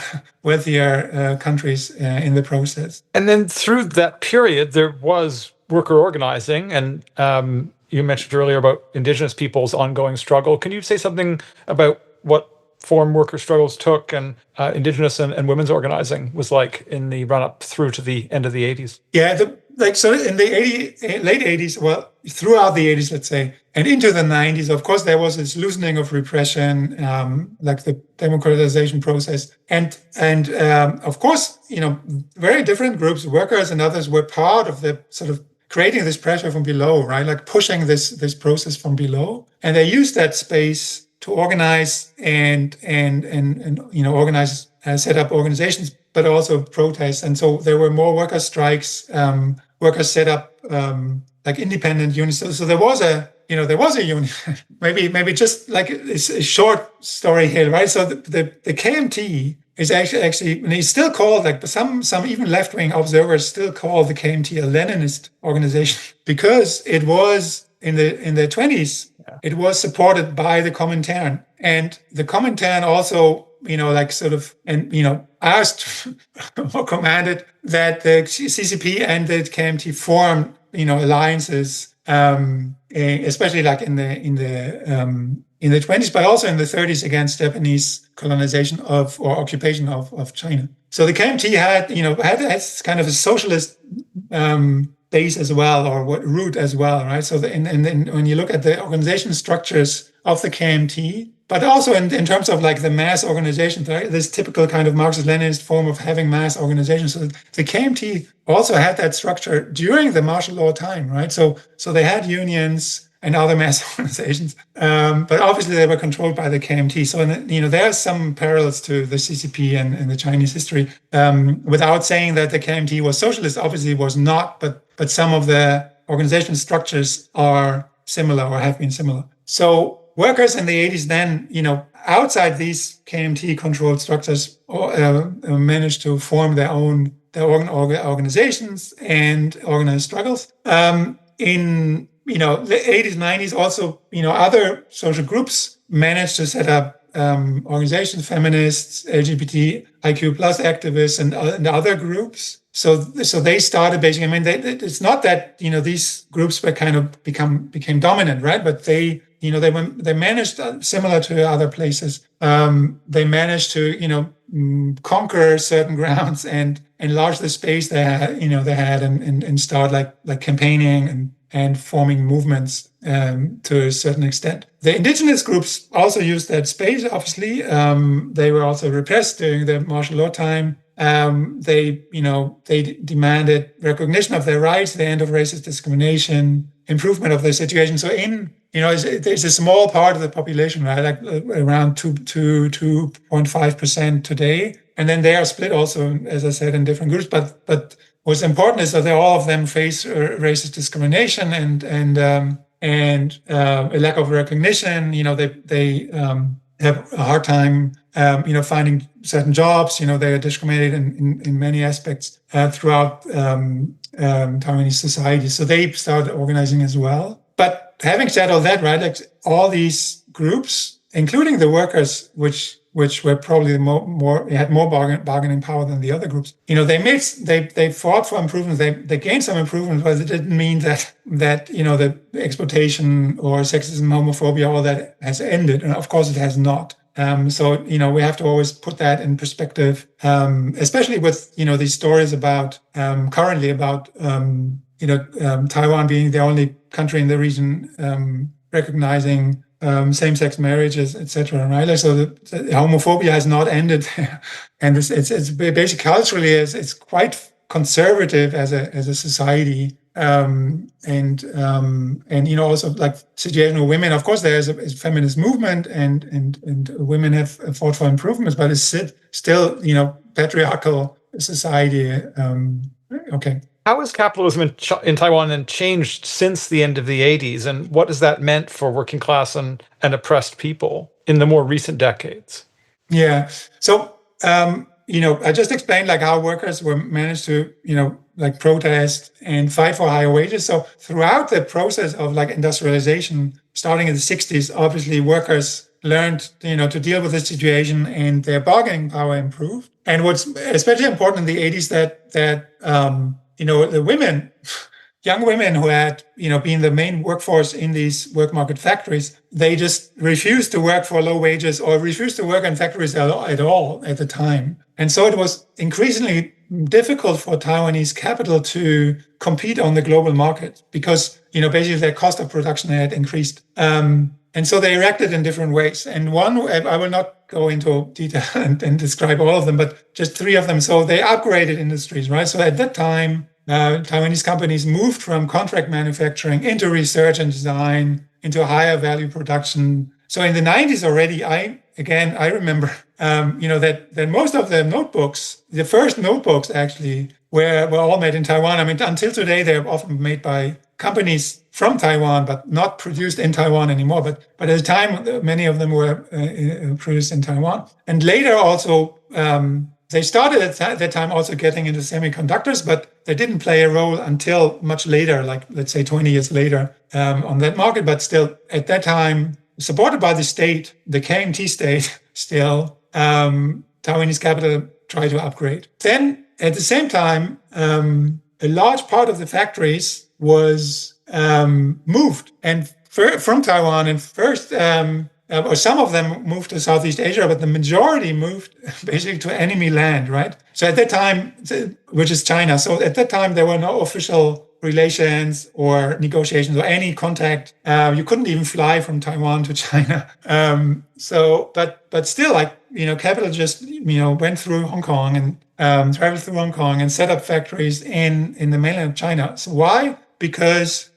countries in the process. And then through that period, there was worker organizing, and you mentioned earlier about Indigenous people's ongoing struggle. Can you say something about what form worker struggles took and Indigenous and women's organizing was like in the run-up through to the end of the 80s? Yeah, so in the late 80s, well, throughout the 80s, let's say, and into the 90s, of course, there was this loosening of repression, like the democratization process. And of course, very different groups, workers and others, were part of the sort of creating this pressure from below, right? Like pushing this process from below. And they used that space to organize and organize, set up organizations, but also protests. And so there were more worker strikes. Workers set up like independent unions. So there was a union. maybe just like it's a short story here, right? So the KMT is actually, and it's still called, like some even left-wing observers still call the KMT a Leninist organization because it was in the 20s. Yeah. It was supported by the Comintern, and the Comintern also asked or commanded that the CCP and the KMT form alliances, especially like in the 20s, but also in the 30s against Japanese colonization or occupation of China. So the KMT had kind of a socialist base as well, or root as well, right? So when you look at the organization structures of the KMT, but also in terms of like the mass organization, right? This typical kind of Marxist-Leninist form of having mass organization. So the KMT also had that structure during the martial law time, right? So they had unions and other mass organizations, but obviously they were controlled by the KMT. So there are some parallels to the CCP and the Chinese history. Without saying that the KMT was socialist, obviously it was not, but some of the organizational structures are similar or have been similar. So workers in the 80s then, outside these KMT-controlled structures, managed to form their own organizations and organize struggles. In the 80s, 90s, also, other social groups managed to set up organizations, feminists, LGBTIQ plus activists, and other groups. So they started basically. It's not that these groups were kind of became dominant, right? But they managed, similar to other places, they managed to conquer certain grounds and enlarge the space they had, and start like campaigning and forming movements to a certain extent. The indigenous groups also used that space, obviously. They were also repressed during the martial law time. They demanded recognition of their rights, the end of racist discrimination, improvement of their situation. So there's a small part of the population, right, like around 2.5% today. And then they are split also, as I said, in different groups. But what's important is that all of them face racist discrimination and a lack of recognition. They have a hard time, finding certain jobs. They are discriminated in many aspects throughout Taiwanese society. So they started organizing as well. But having said all that, right, like all these groups, including the workers, which were probably had more bargaining power than the other groups. They fought for improvements. They gained some improvements, but it didn't mean that the exploitation or sexism, homophobia, all that has ended. And of course, it has not. So we have to always put that in perspective, especially with these stories about currently about Taiwan being the only country in the region recognizing same-sex marriages, etc. Right? So the homophobia has not ended, and it's basically culturally it's quite conservative as a society, and also like situation of women. Of course, there is a feminist movement, and women have fought for improvements, but it's still patriarchal society. Okay. How has capitalism in Taiwan then changed since the end of the 80s? And what has that meant for working class and oppressed people in the more recent decades? Yeah. So, I just explained like how workers were managed to, like protest and fight for higher wages. So throughout the process of like industrialization, starting in the 60s, obviously workers learned, to deal with the situation and their bargaining power improved. And what's especially important in the 80s that the women young women who had, been the main workforce in these work market factories, they just refused to work for low wages or refused to work in factories at all at the time. And so it was increasingly difficult for Taiwanese capital to compete on the global market because, basically their cost of production had increased. And so they reacted in different ways. And one, I will not go into detail and describe all of them, but just three of them. So they upgraded industries, right? So at that time, Taiwanese companies moved from contract manufacturing into research and design, into higher value production. So in the 90s already, I remember, that most of the notebooks, the first notebooks actually were all made in Taiwan. I mean, until today, they're often made by companies from Taiwan, but not produced in Taiwan anymore. But at the time, many of them were produced in Taiwan. And later also, they started at that time also getting into semiconductors, but they didn't play a role until much later, like let's say 20 years later on that market. But still, at that time, supported by the state, the KMT state, still, Taiwanese capital tried to upgrade. Then at the same time, a large part of the factories was moved and from Taiwan, and first, or some of them moved to Southeast Asia, but the majority moved basically to enemy land, right? So at that time, which is China. So at that time, there were no official relations or negotiations or any contact. You couldn't even fly from Taiwan to China. But still, capital just, went through Hong Kong and traveled through Hong Kong and set up factories in the mainland of China. So why? Because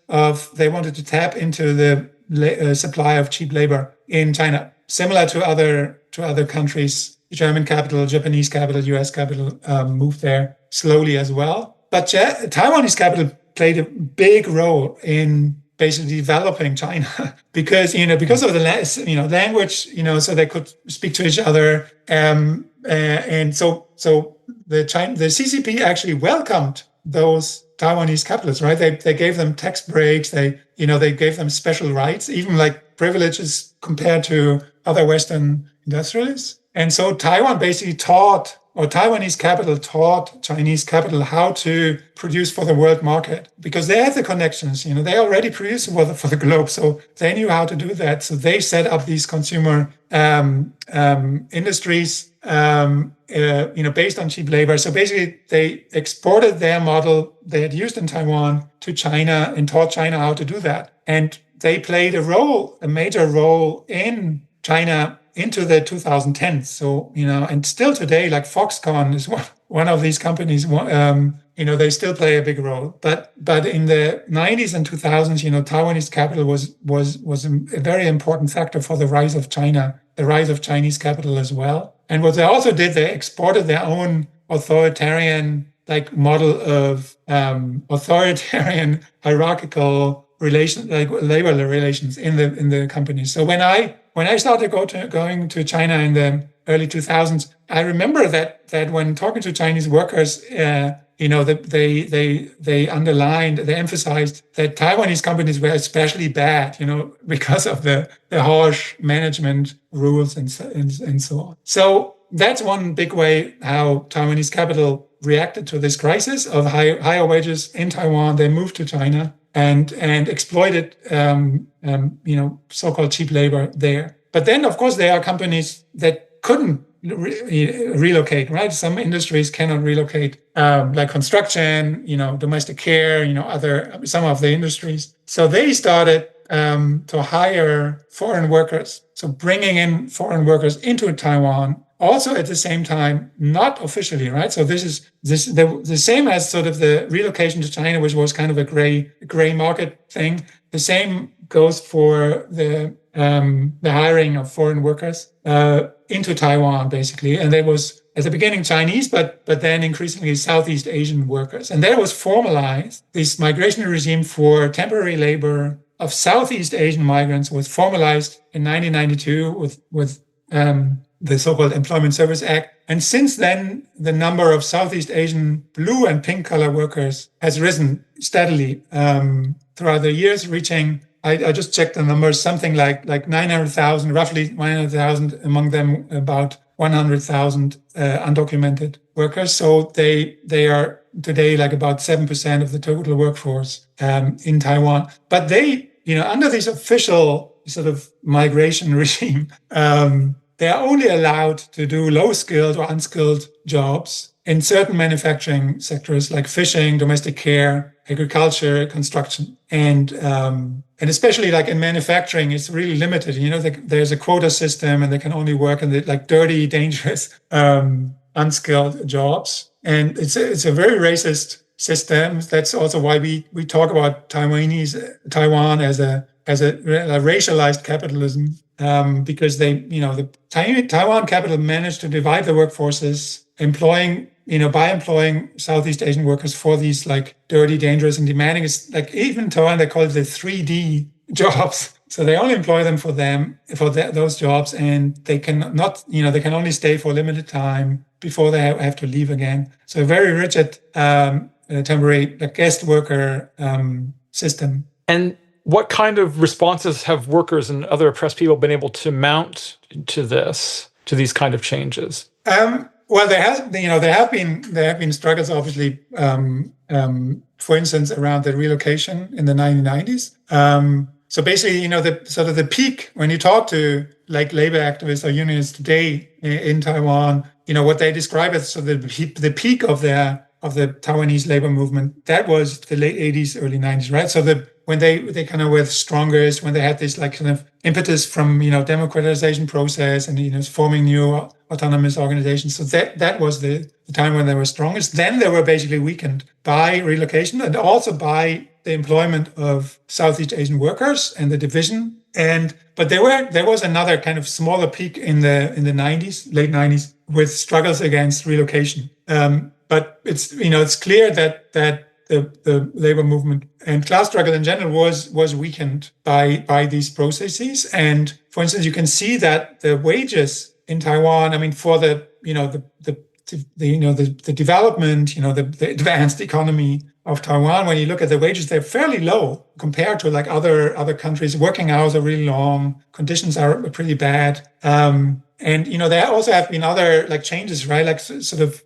they wanted to tap into the supply of cheap labor in China, similar to other countries. German capital, Japanese capital, US capital moved there slowly as well. But Taiwanese capital played a big role in basically developing China because of the language, so they could speak to each other, and so the CCP actually welcomed those Taiwanese capitalists, right? They gave them tax breaks. They gave them special rights, even like privileges compared to other Western industrialists. And so Taiwan basically Taiwanese capital taught Chinese capital how to produce for the world market because they had the connections. They already produced for the globe, so they knew how to do that. So they set up these consumer industries, based on cheap labor. So basically, they exported their model they had used in Taiwan to China and taught China how to do that. And they played a major role in China into the 2010s. So, and still today, like Foxconn is one of these companies, they still play a big role. But in the 90s and 2000s, Taiwanese capital was a very important factor for the rise of China, the rise of Chinese capital as well. And what they also did, they exported their own authoritarian model of authoritarian hierarchical relations, like labor relations in the companies. So when I started going to China in the early 2000s, I remember that when talking to Chinese workers, they underlined, they emphasized that Taiwanese companies were especially bad, because of the harsh management rules and so on. So that's one big way how Taiwanese capital reacted to this crisis of higher wages in Taiwan. They moved to China and exploited, so-called cheap labor there. But then, of course, there are companies that couldn't relocate, right? Some industries cannot relocate, like construction, domestic care, some of the industries. So they started to hire foreign workers. So bringing in foreign workers into Taiwan. Also, at the same time, not officially, right? So this is the same as sort of the relocation to China, which was kind of a gray market thing. The same goes for the hiring of foreign workers into Taiwan, basically. And that was at the beginning Chinese, but then increasingly Southeast Asian workers. And that was formalized. This migration regime for temporary labor of Southeast Asian migrants was formalized in 1992 with the so-called Employment Service Act. And since then, the number of Southeast Asian blue and pink collar workers has risen steadily throughout the years, reaching, I just checked the numbers, something like 900,000, roughly 900,000, among them about 100,000 undocumented workers. So they are today like about 7% of the total workforce in Taiwan. But they, under this official sort of migration regime, they are only allowed to do low-skilled or unskilled jobs in certain manufacturing sectors like fishing, domestic care, agriculture, construction, and especially like in manufacturing, it's really limited. There's a quota system, and they can only work in the like dirty, dangerous, unskilled jobs, and it's a very racist system. That's also why we talk about Taiwan as a racialized capitalism, because the Taiwan capital managed to divide the workforces, by employing Southeast Asian workers for these like dirty, dangerous, and demanding. It's like even in Taiwan they call it the 3D jobs. So they only employ them for those jobs, and they they can only stay for a limited time before they have to leave again. So a very rigid temporary guest worker system. And what kind of responses have workers and other oppressed people been able to mount to these kind of changes? Well, there have been struggles, obviously. For instance, around the relocation in the 1990s. So basically, the peak when you talk to like labor activists or unionists today in Taiwan, what they describe as the peak of the Taiwanese labor movement, that was the late 80s, early 90s, right? So when they kind of were strongest, when they had this like kind of impetus from democratization process and forming new autonomous organizations. So that was the time when they were strongest. Then they were basically weakened by relocation and also by the employment of Southeast Asian workers and the division. But there was another kind of smaller peak in the 90s, late 90s, with struggles against relocation. But it's clear that the labor movement and class struggle in general was weakened by these processes. And for instance, you can see that the wages in Taiwan, I mean, for the development, the advanced economy of Taiwan, when you look at the wages, they're fairly low compared to like other countries. Working hours are really long, conditions are pretty bad. And there also have been other like changes, right? Like sort of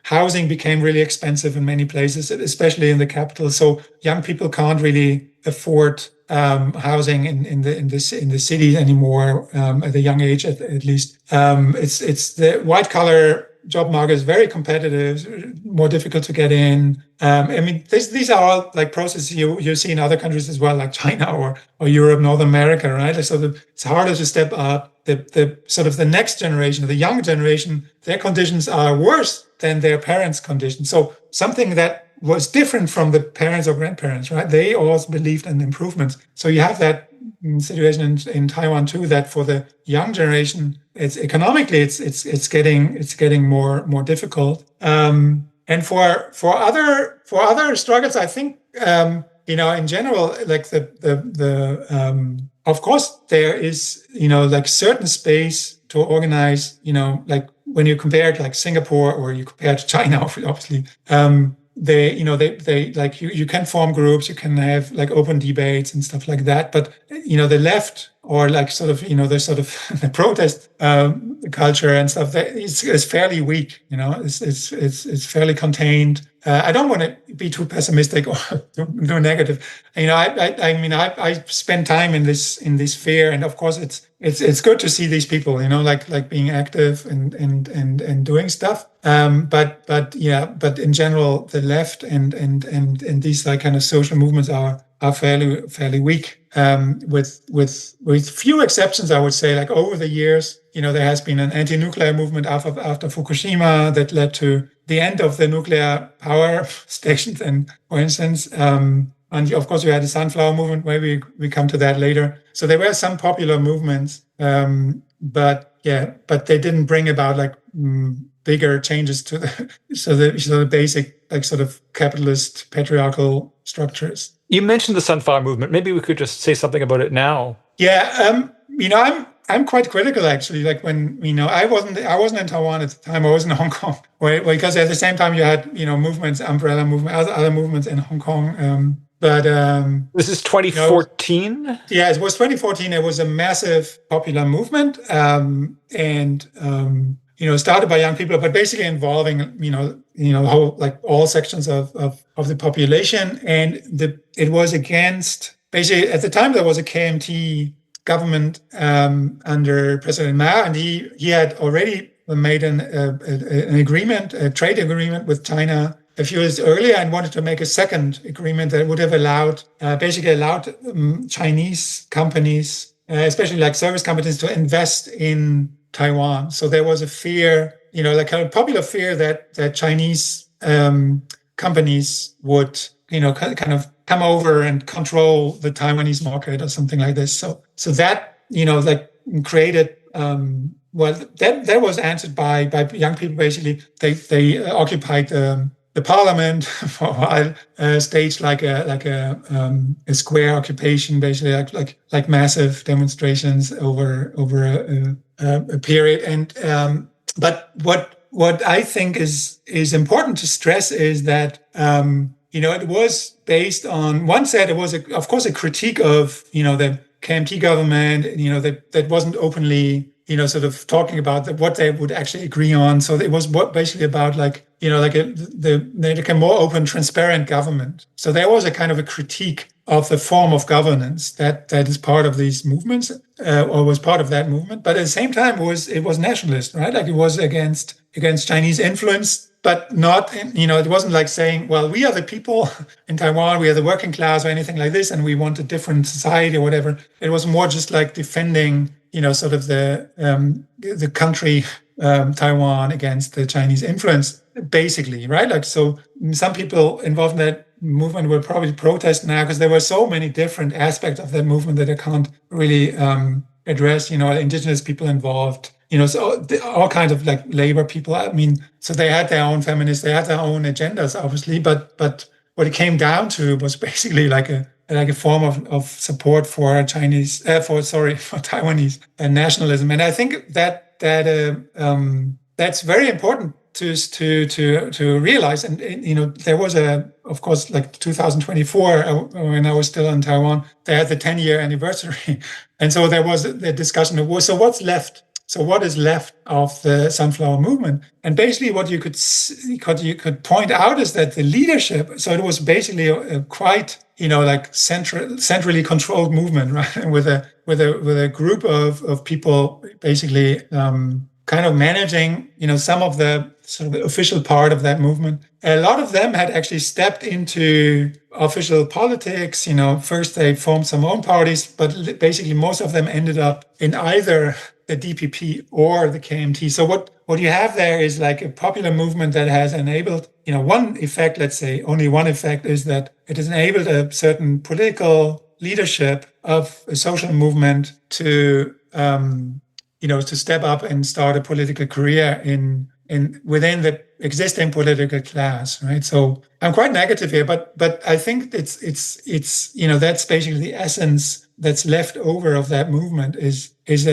housing became really expensive in many places, especially in the capital. So young people can't really afford housing in the city anymore at a young age, at least. It's the white collar job market is very competitive, more difficult to get in. I mean, these are all like processes you see in other countries as well, like China or Europe, North America, right? So it's harder to step up. The sort of the next generation, the young generation, their conditions are worse than their parents' conditions. So something that was different from the parents or grandparents, right? They also believed in improvements. So you have that situation in Taiwan too, that for the young generation, it's economically it's getting more difficult. And for other struggles, I think in general, like of course there is like certain space to organize. Like when you compare it like Singapore or you compare it to China, obviously. They like you can form groups, you can have like open debates and stuff like that. But the left or like sort of the sort of the protest culture and stuff that is fairly weak. It's fairly contained. I don't want to be too pessimistic or too negative. I spend time in this sphere, and of course it's good to see these people, like being active and doing stuff. But in general, the left and these like kind of social movements are fairly weak. With few exceptions, I would say, like over the years, there has been an anti-nuclear movement after Fukushima that led to the end of the nuclear power stations. And for instance, and of course, we had the sunflower movement. Maybe we come to that later. So there were some popular movements, but they didn't bring about like bigger changes to the basic like sort of capitalist patriarchal structures. You mentioned the sunflower movement. Maybe we could just say something about it now. Yeah, I'm quite critical actually. Like when I wasn't in Taiwan at the time. I was in Hong Kong, because at the same time you had movements, umbrella movement, other movements in Hong Kong. But this is 2014. Yeah, it was 2014. It was a massive popular movement, and started by young people, but basically involving whole, like all sections of the population. And it was against, basically at the time there was a KMT government under President Mao, and he had already made an agreement, a trade agreement with China a few years earlier, and wanted to make a second agreement that would have allowed Chinese companies, especially like service companies, to invest in Taiwan. So there was a fear, like a popular fear that Chinese companies would, kind of come over and control the Taiwanese market or something like this. So that, like created. Well, that was answered by young people. Basically, they occupied the parliament for a while, staged like a square occupation, basically like massive demonstrations over a period. And but what I think is important to stress is that it was based on, one side, it was of course a critique of the KMT government, that wasn't openly sort of talking about what they would actually agree on. So it was basically about like a more open, transparent government. So there was a kind of a critique of the form of governance that is part of these movements, or was part of that movement. But at the same time, it was nationalist, right? Like it was against Chinese influence, but not, it wasn't like saying, well, we are the people in Taiwan, we are the working class or anything like this, and we want a different society or whatever. It was more just like defending, sort of the country, Taiwan, against the Chinese influence, basically, right? Like, so some people involved in that movement will probably protest now because there were so many different aspects of that movement that I can't really address, indigenous people involved, so all kinds of like labor people. I mean, so they had their own feminists, they had their own agendas, obviously, but what it came down to was basically like a form of support for Taiwanese nationalism. And I think that's very important to realize. And there was of course, like 2024, when I was still in Taiwan, they had the 10-year anniversary, and so there was the discussion of, so what's left. So what is left of the sunflower movement? And basically what you could point out is that the leadership, so it was basically a quite, like centrally controlled movement, right? With a group of people basically kind of managing, some of the sort of official part of that movement. A lot of them had actually stepped into official politics. First they formed some own parties, but basically most of them ended up in either the DPP or the KMT. So what you have there is like a popular movement that has enabled, one effect, let's say, only one effect is that it has enabled a certain political leadership of a social movement to, to step up and start a political career within the existing political class, right? So I'm quite negative here, but I think it's that's basically the essence that's left over of that movement is giving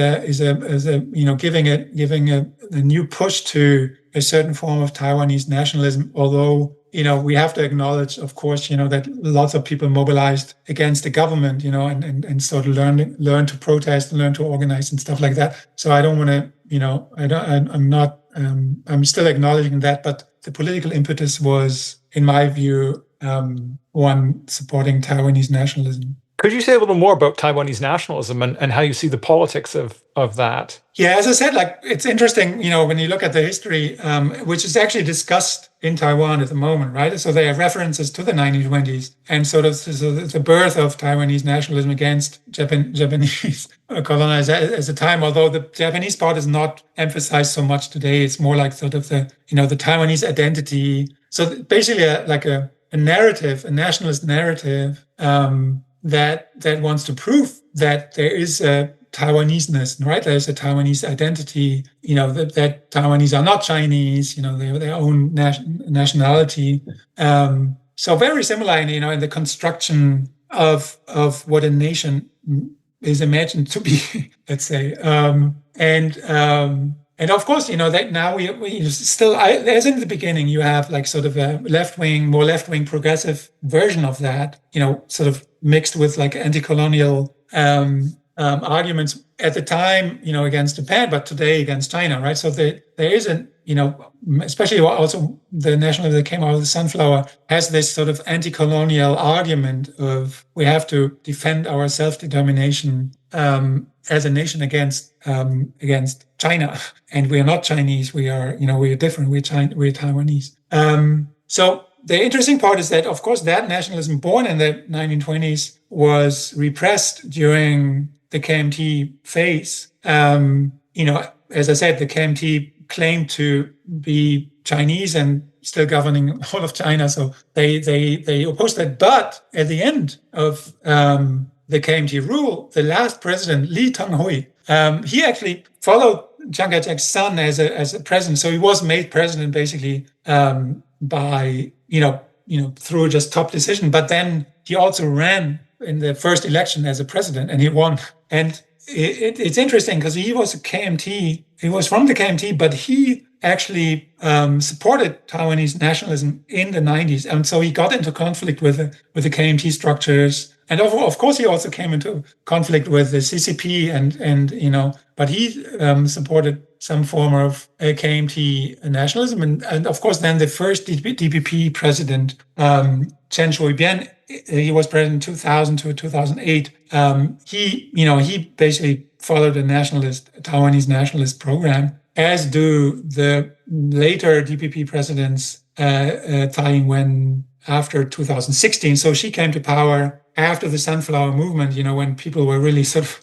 a new push to a certain form of Taiwanese nationalism. Although we have to acknowledge, of course, that lots of people mobilized against the government, and sort of learn to protest and learn to organize and stuff like that. So I don't want to, I'm still acknowledging that, but the political impetus was, in my view, one supporting Taiwanese nationalism. Could you say a little more about Taiwanese nationalism and how you see the politics of that? Yeah, as I said, like it's interesting, when you look at the history, which is actually discussed in Taiwan at the moment, right? So there are references to the 1920s and sort of the birth of Taiwanese nationalism against Japanese colonizers at the time. Although the Japanese part is not emphasized so much today, it's more like sort of the Taiwanese identity. So basically, a narrative, a nationalist narrative. That wants to prove that there is a Taiwanese-ness, right? There's a Taiwanese identity, that Taiwanese are not Chinese, they have their own nationality. So very similar, in the construction of what a nation is imagined to be, let's say. And of course, that now we still, as in the beginning, you have like sort of a more left wing progressive version of that, sort of mixed with like anti-colonial arguments at the time, against Japan, but today against China, right? So there isn't, especially also the nationalism that came out of the Sunflower has this sort of anti-colonial argument of we have to defend our self-determination as a nation against China, and we are not Chinese. We are, we are different. We're Taiwanese. So the interesting part is that, of course, that nationalism born in the 1920s was repressed during the KMT phase. As I said, the KMT claimed to be Chinese and still governing all of China, so they opposed that. But at the end of the KMT rule, the last president, Lee Teng-hui, he actually followed Chiang Kai-shek's son as a president. So he was made president basically by through just top decision. But then he also ran in the first election as a president, and he won. And it's interesting because he was a KMT. He was from the KMT, but he actually supported Taiwanese nationalism in the 90s, and so he got into conflict with the KMT structures. And of course, he also came into conflict with the CCP, but he supported some form of KMT nationalism. And of course, then the first DPP president, Chen Shui-bian, he was president 2000 to 2008. He basically followed a Taiwanese nationalist program, as do the later DPP presidents, Tsai Ing-wen after 2016. So she came to power after the Sunflower Movement, when people were really sort of,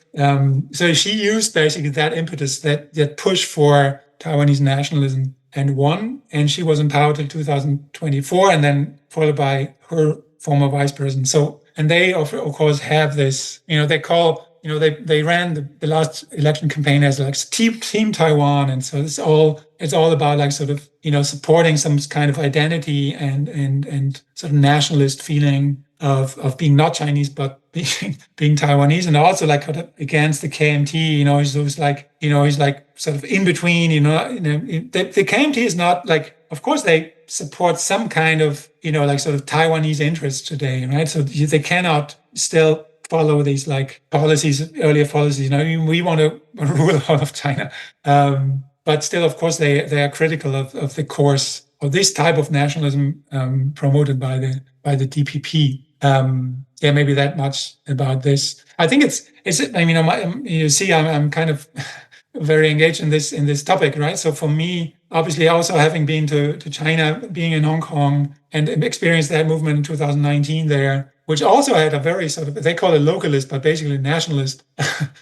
so she used basically that impetus, that push for Taiwanese nationalism, and won. And she was in power till 2024, and then followed by her former vice president. So, and they of course have this, they call, they ran the last election campaign as like Team Taiwan. And so it's all about like sort of, supporting some kind of identity and sort of nationalist feeling of being not Chinese, but being Taiwanese, and also like against the KMT, so it's like, he's like sort of in between, the KMT is not like, of course they support some kind of, like sort of Taiwanese interests today, right? So they cannot still follow these like earlier policies, we want to rule all of China. But still, of course, they are critical of the course of this type of nationalism promoted by the DPP. Maybe that much about this. I think it's. I mean, you see, I'm kind of very engaged in this topic, right? So for me, obviously, also having been to China, being in Hong Kong, and experienced that movement in 2019 there, which also had a very sort of, they call it localist, but basically nationalist.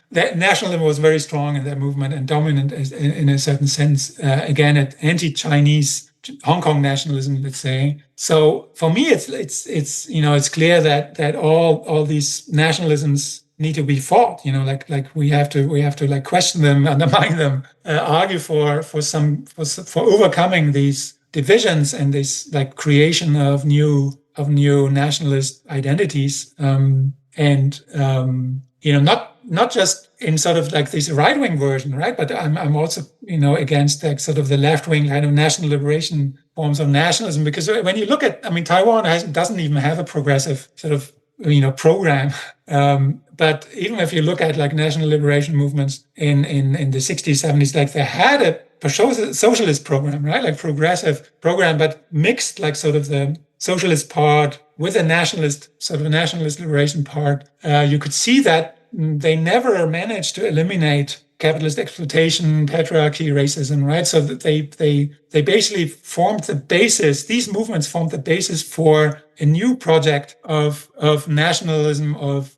That nationalism was very strong in that movement and dominant in a certain sense. Again, at anti-Chinese Hong Kong nationalism, let's say. So for me, it's clear that all these nationalisms need to be fought. Like we have to like question them, undermine them, argue for overcoming these divisions and this like creation of new nationalist identities, not just in sort of like this right-wing version, right? But I'm also, against like sort of the left-wing kind of national liberation forms of nationalism, because when you look at, Taiwan doesn't even have a progressive sort of, program. But even if you look at like national liberation movements in the 60s, 70s, like they had a socialist program, right? Like progressive program, but mixed like sort of the socialist part with a nationalist liberation part. You could see that they never managed to eliminate capitalist exploitation, patriarchy, racism, right? So that they basically formed the basis. These movements formed the basis for a new project of nationalism, of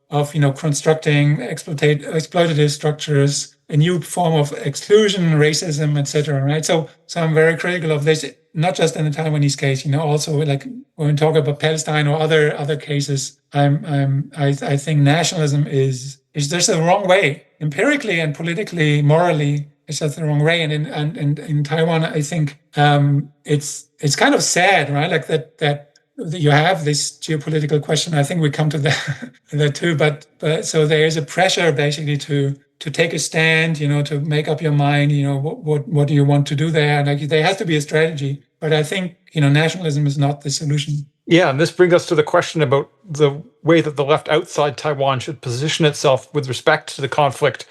constructing exploitative structures, a new form of exclusion, racism, etc. Right? So I'm very critical of this, not just in the Taiwanese case. Also like when we talk about Palestine or other cases, I think nationalism is just the wrong way, empirically and politically, morally. It's just the wrong way. And in Taiwan, I think it's kind of sad, right? Like that you have this geopolitical question. I think we come to that too. But so there is a pressure basically to take a stand, to make up your mind, what do you want to do there? Like there has to be a strategy. But I think, nationalism is not the solution. Yeah, and this brings us to the question about the way that the left outside Taiwan should position itself with respect to the conflict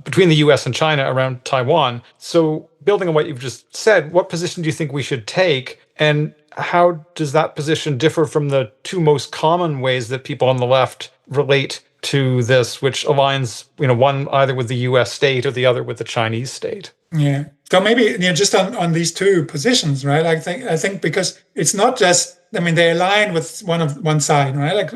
between the US and China around Taiwan. So, building on what you've just said, what position do you think we should take? And how does that position differ from the two most common ways that people on the left relate to this, which aligns, one either with the US state or the other with the Chinese state? Yeah. So maybe just on these two positions, right? I think because it's not just, they align with one side, right?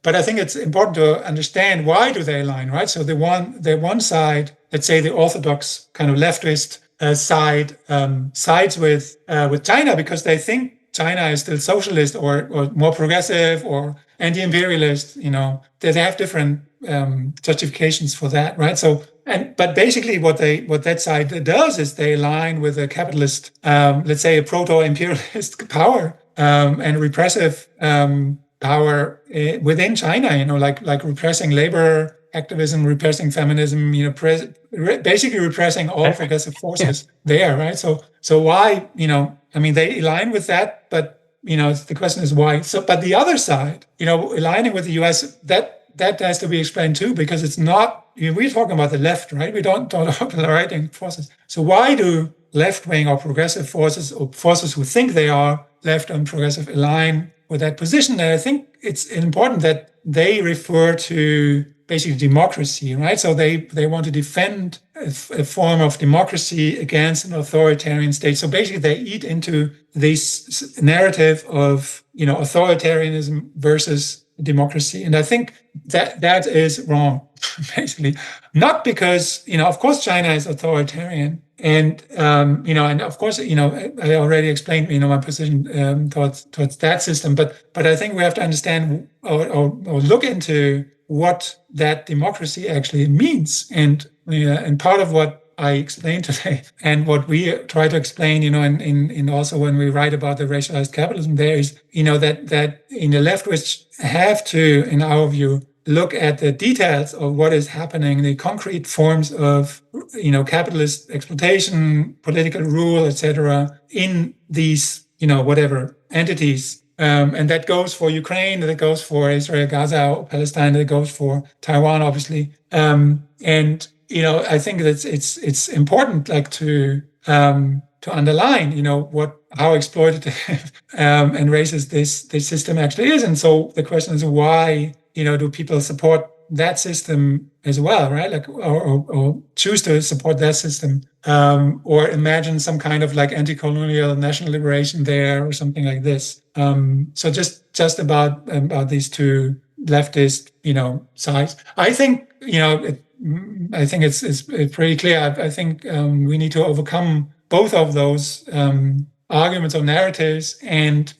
But I think it's important to understand why do they align, right? So the one side, let's say the orthodox kind of leftist side, sides with China because they think China is still socialist or more progressive or anti-imperialist. They have different justifications for that, right? So. But basically, what that side does is they align with a capitalist, let's say, a proto-imperialist power and repressive power within China. Like repressing labor activism, repressing feminism. Basically repressing all progressive forces there, right? So why? They align with that, but the question is why. So, but the other side, aligning with the U.S. That has to be explained too, because it's not. We're talking about the left, right? We don't talk about the right-wing forces. So why do left-wing or progressive forces or forces who think they are left and progressive align with that position? And I think it's important that they refer to basically democracy, right? So they want to defend a form of democracy against an authoritarian state. So basically they eat into this narrative of, authoritarianism versus democracy. And I think that is wrong, basically. Not because, of course, China is authoritarian. And, and of course, I already explained, my position towards that system. But I think we have to understand or look into what that democracy actually means. And part of what I explained today and what we try to explain, in also when we write about the racialized capitalism, there is, that in the left, which have to, in our view, look at the details of what is happening, the concrete forms of, capitalist exploitation, political rule, etc., in these, whatever entities. And that goes for Ukraine, that goes for Israel, Gaza, or Palestine, that goes for Taiwan, obviously. And I think that it's important, like to underline, how exploitative and racist this system actually is. And so the question is, why, do people support that system as well, right? Like, or choose to support that system, or imagine some kind of like anti-colonial national liberation there or something like this. So just about these two leftist, sides. I think, I think it's pretty clear. I think we need to overcome both of those arguments or narratives and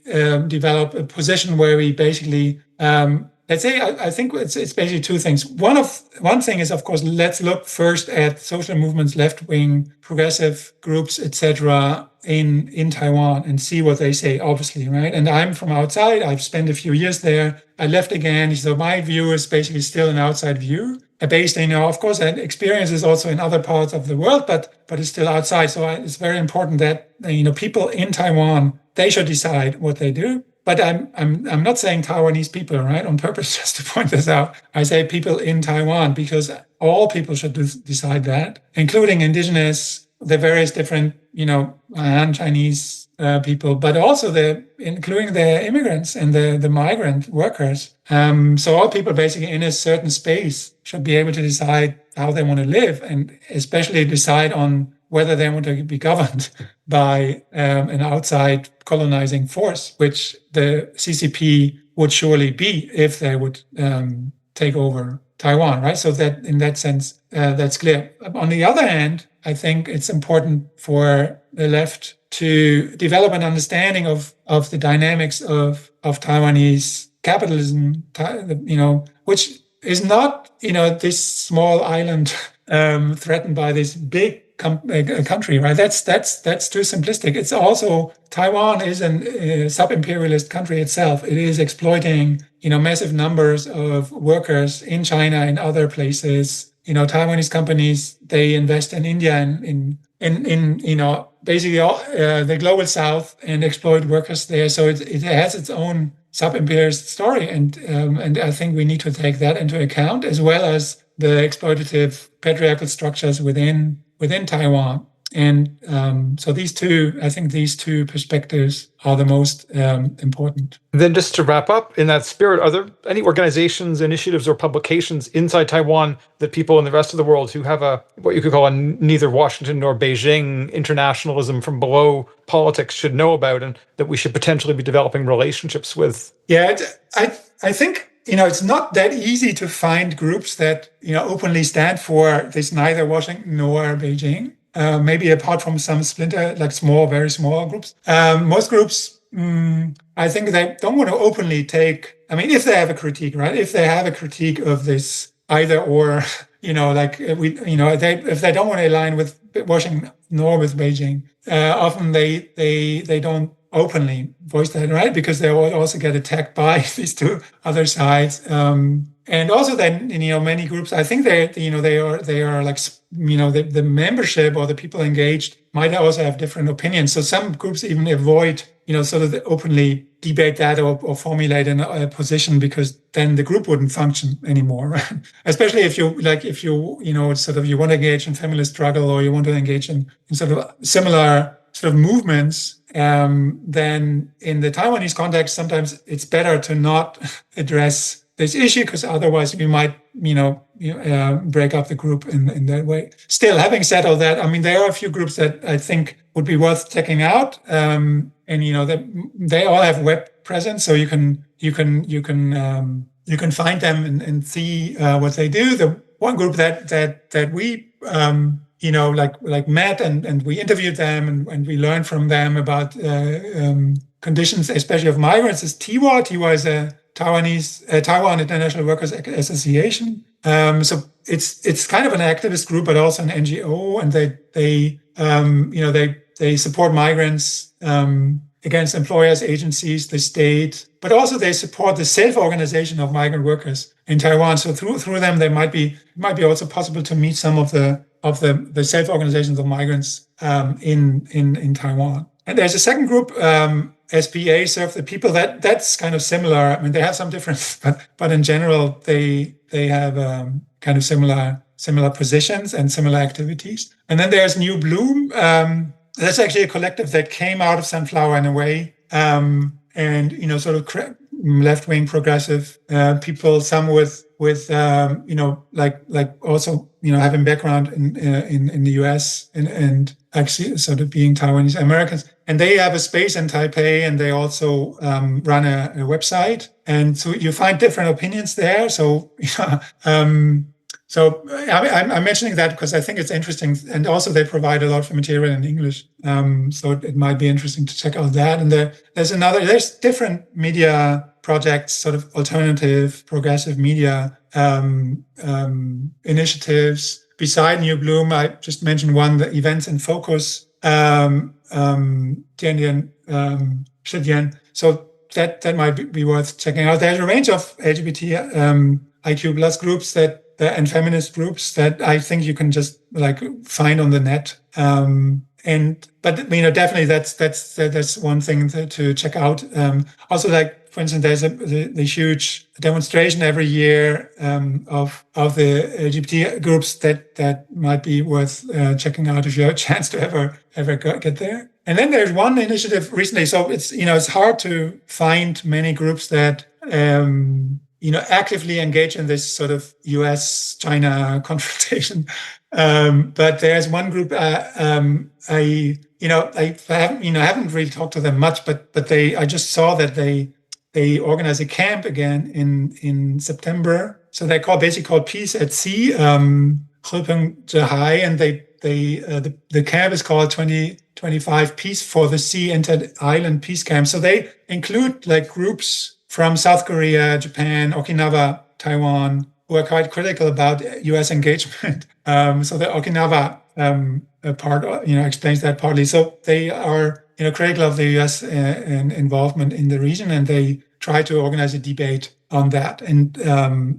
develop a position where we basically, let's say, I think it's basically two things. One thing is, of course, let's look first at social movements, left-wing, progressive groups, etc., in Taiwan and see what they say, obviously, right? And I'm from outside. I've spent a few years there. I left again. So my view is basically still an outside view. Based, of course, and experiences also in other parts of the world, but it's still outside. So it's very important that people in Taiwan, they should decide what they do. But I'm not saying Taiwanese people, right? On purpose, just to point this out. I say people in Taiwan because all people should decide that, including indigenous, the various different, Han-Chinese people, but also including the immigrants and the migrant workers. So all people basically in a certain space should be able to decide how they want to live, and especially decide on whether they want to be governed by an outside colonizing force, which the CCP would surely be if they would take over Taiwan, right? So that in that sense, that's clear. On the other hand, I think it's important for the left to develop an understanding of the dynamics of Taiwanese capitalism, which is not, this small island threatened by this big country, right? That's too simplistic. It's also Taiwan is a sub-imperialist country itself. It is exploiting, massive numbers of workers in China and other places. Taiwanese companies, they invest in India and in basically all, the global South, and exploit workers there. So it has its own sub-imperialist story, and I think we need to take that into account, as well as the exploitative patriarchal structures within Taiwan. And so these two perspectives are the most important. Then just to wrap up, in that spirit, are there any organizations, initiatives, or publications inside Taiwan that people in the rest of the world who have what you could call a neither Washington nor Beijing internationalism from below politics should know about, and that we should potentially be developing relationships with? Yeah, I think it's not that easy to find groups that openly stand for this neither Washington nor Beijing. Maybe apart from some splinter, like very small groups. Most groups, I think they don't want to openly take, if they have a critique, right? If they have a critique of this either or, if they don't want to align with Washington nor with Beijing, often they don't openly voice that, right? Because they will also get attacked by these two other sides. And also then, many groups, I think they are like, the membership or the people engaged might also have different opinions. So some groups even avoid, sort of openly debate that or formulate a position, because then the group wouldn't function anymore, right? Especially if you you want to engage in feminist struggle, or you want to engage in sort of similar sort of movements, then in the Taiwanese context, sometimes it's better to not address this issue, because otherwise we might, break up the group in that way. Still, having said all that, there are a few groups that I think would be worth checking out, and they all have web presence, so you can find them and see what they do. The one group that we met and we interviewed them and we learned from them about conditions, especially of migrants, is TIWA. TIWA is a Taiwan International Workers Association. So it's kind of an activist group, but also an NGO, and they support migrants against employers, agencies, the state, but also they support the self-organization of migrant workers in Taiwan. So through them, it might be also possible to meet some of the self-organizations of migrants in Taiwan. And there's a second group, SPA, Serve the People. That's kind of similar. They have some difference, but in general, they have kind of similar positions and similar activities. And then there's New Bloom. That's actually a collective that came out of Sunflower in a way, and sort of left-wing progressive people, some with also having background in the US and actually sort of being Taiwanese Americans. And they have a space in Taipei, and they also run a website, and so you find different opinions there. So So I'm mentioning that because I think it's interesting, and also they provide a lot of material in English, so it might be interesting to check out that. And there's different media projects, sort of alternative, progressive media initiatives. Beside New Bloom, I just mentioned one, the Events in Focus, Tiandian, Shidian. So that might be worth checking out. There's a range of LGBT IQ plus groups and feminist groups that I think you can just find on the net. But definitely that's one thing to check out. Also, for instance, there's the huge demonstration every year of the LGBT groups that might be worth checking out if you have a chance to ever get there. And then there's one initiative recently. So it's hard to find many groups that actively engage in this sort of U.S.-China confrontation. But there's one group I haven't really talked to them much, but I just saw that they organize a camp again in September. So they're basically called Peace at Sea, and the camp is called 2025 Peace for the Sea Inter-Island Peace Camp. So they include groups from South Korea, Japan, Okinawa, Taiwan, who are quite critical about U.S. engagement. So the Okinawa explains that partly. So they are, critical of the U.S. Involvement in the region, and they try to organize a debate on that. And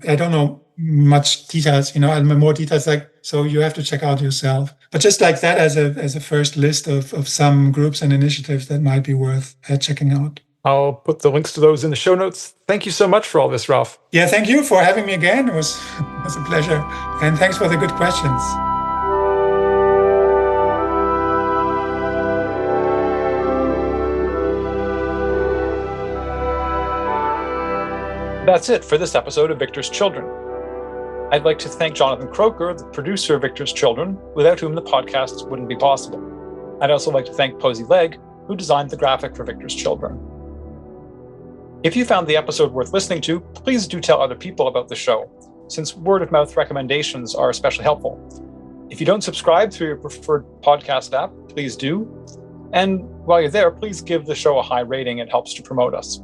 I don't know much details, more details so you have to check out yourself. But just like that as a first list of some groups and initiatives that might be worth checking out. I'll put the links to those in the show notes. Thank you so much for all this, Ralf. Yeah, thank you for having me again. It was a pleasure. And thanks for the good questions. That's it for this episode of Victor's Children. I'd like to thank Jonathan Croker, the producer of Victor's Children, without whom the podcast wouldn't be possible. I'd also like to thank Posey Legg, who designed the graphic for Victor's Children. If you found the episode worth listening to, please do tell other people about the show, since word-of-mouth recommendations are especially helpful. If you don't subscribe through your preferred podcast app, please do. And while you're there, please give the show a high rating. It helps to promote us.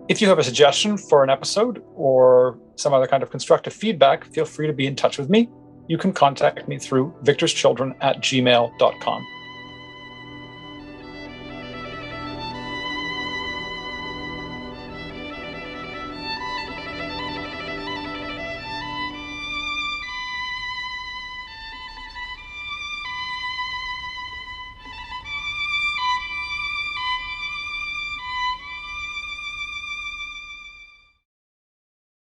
If you have a suggestion for an episode or some other kind of constructive feedback, feel free to be in touch with me. You can contact me through victorschildren@gmail.com.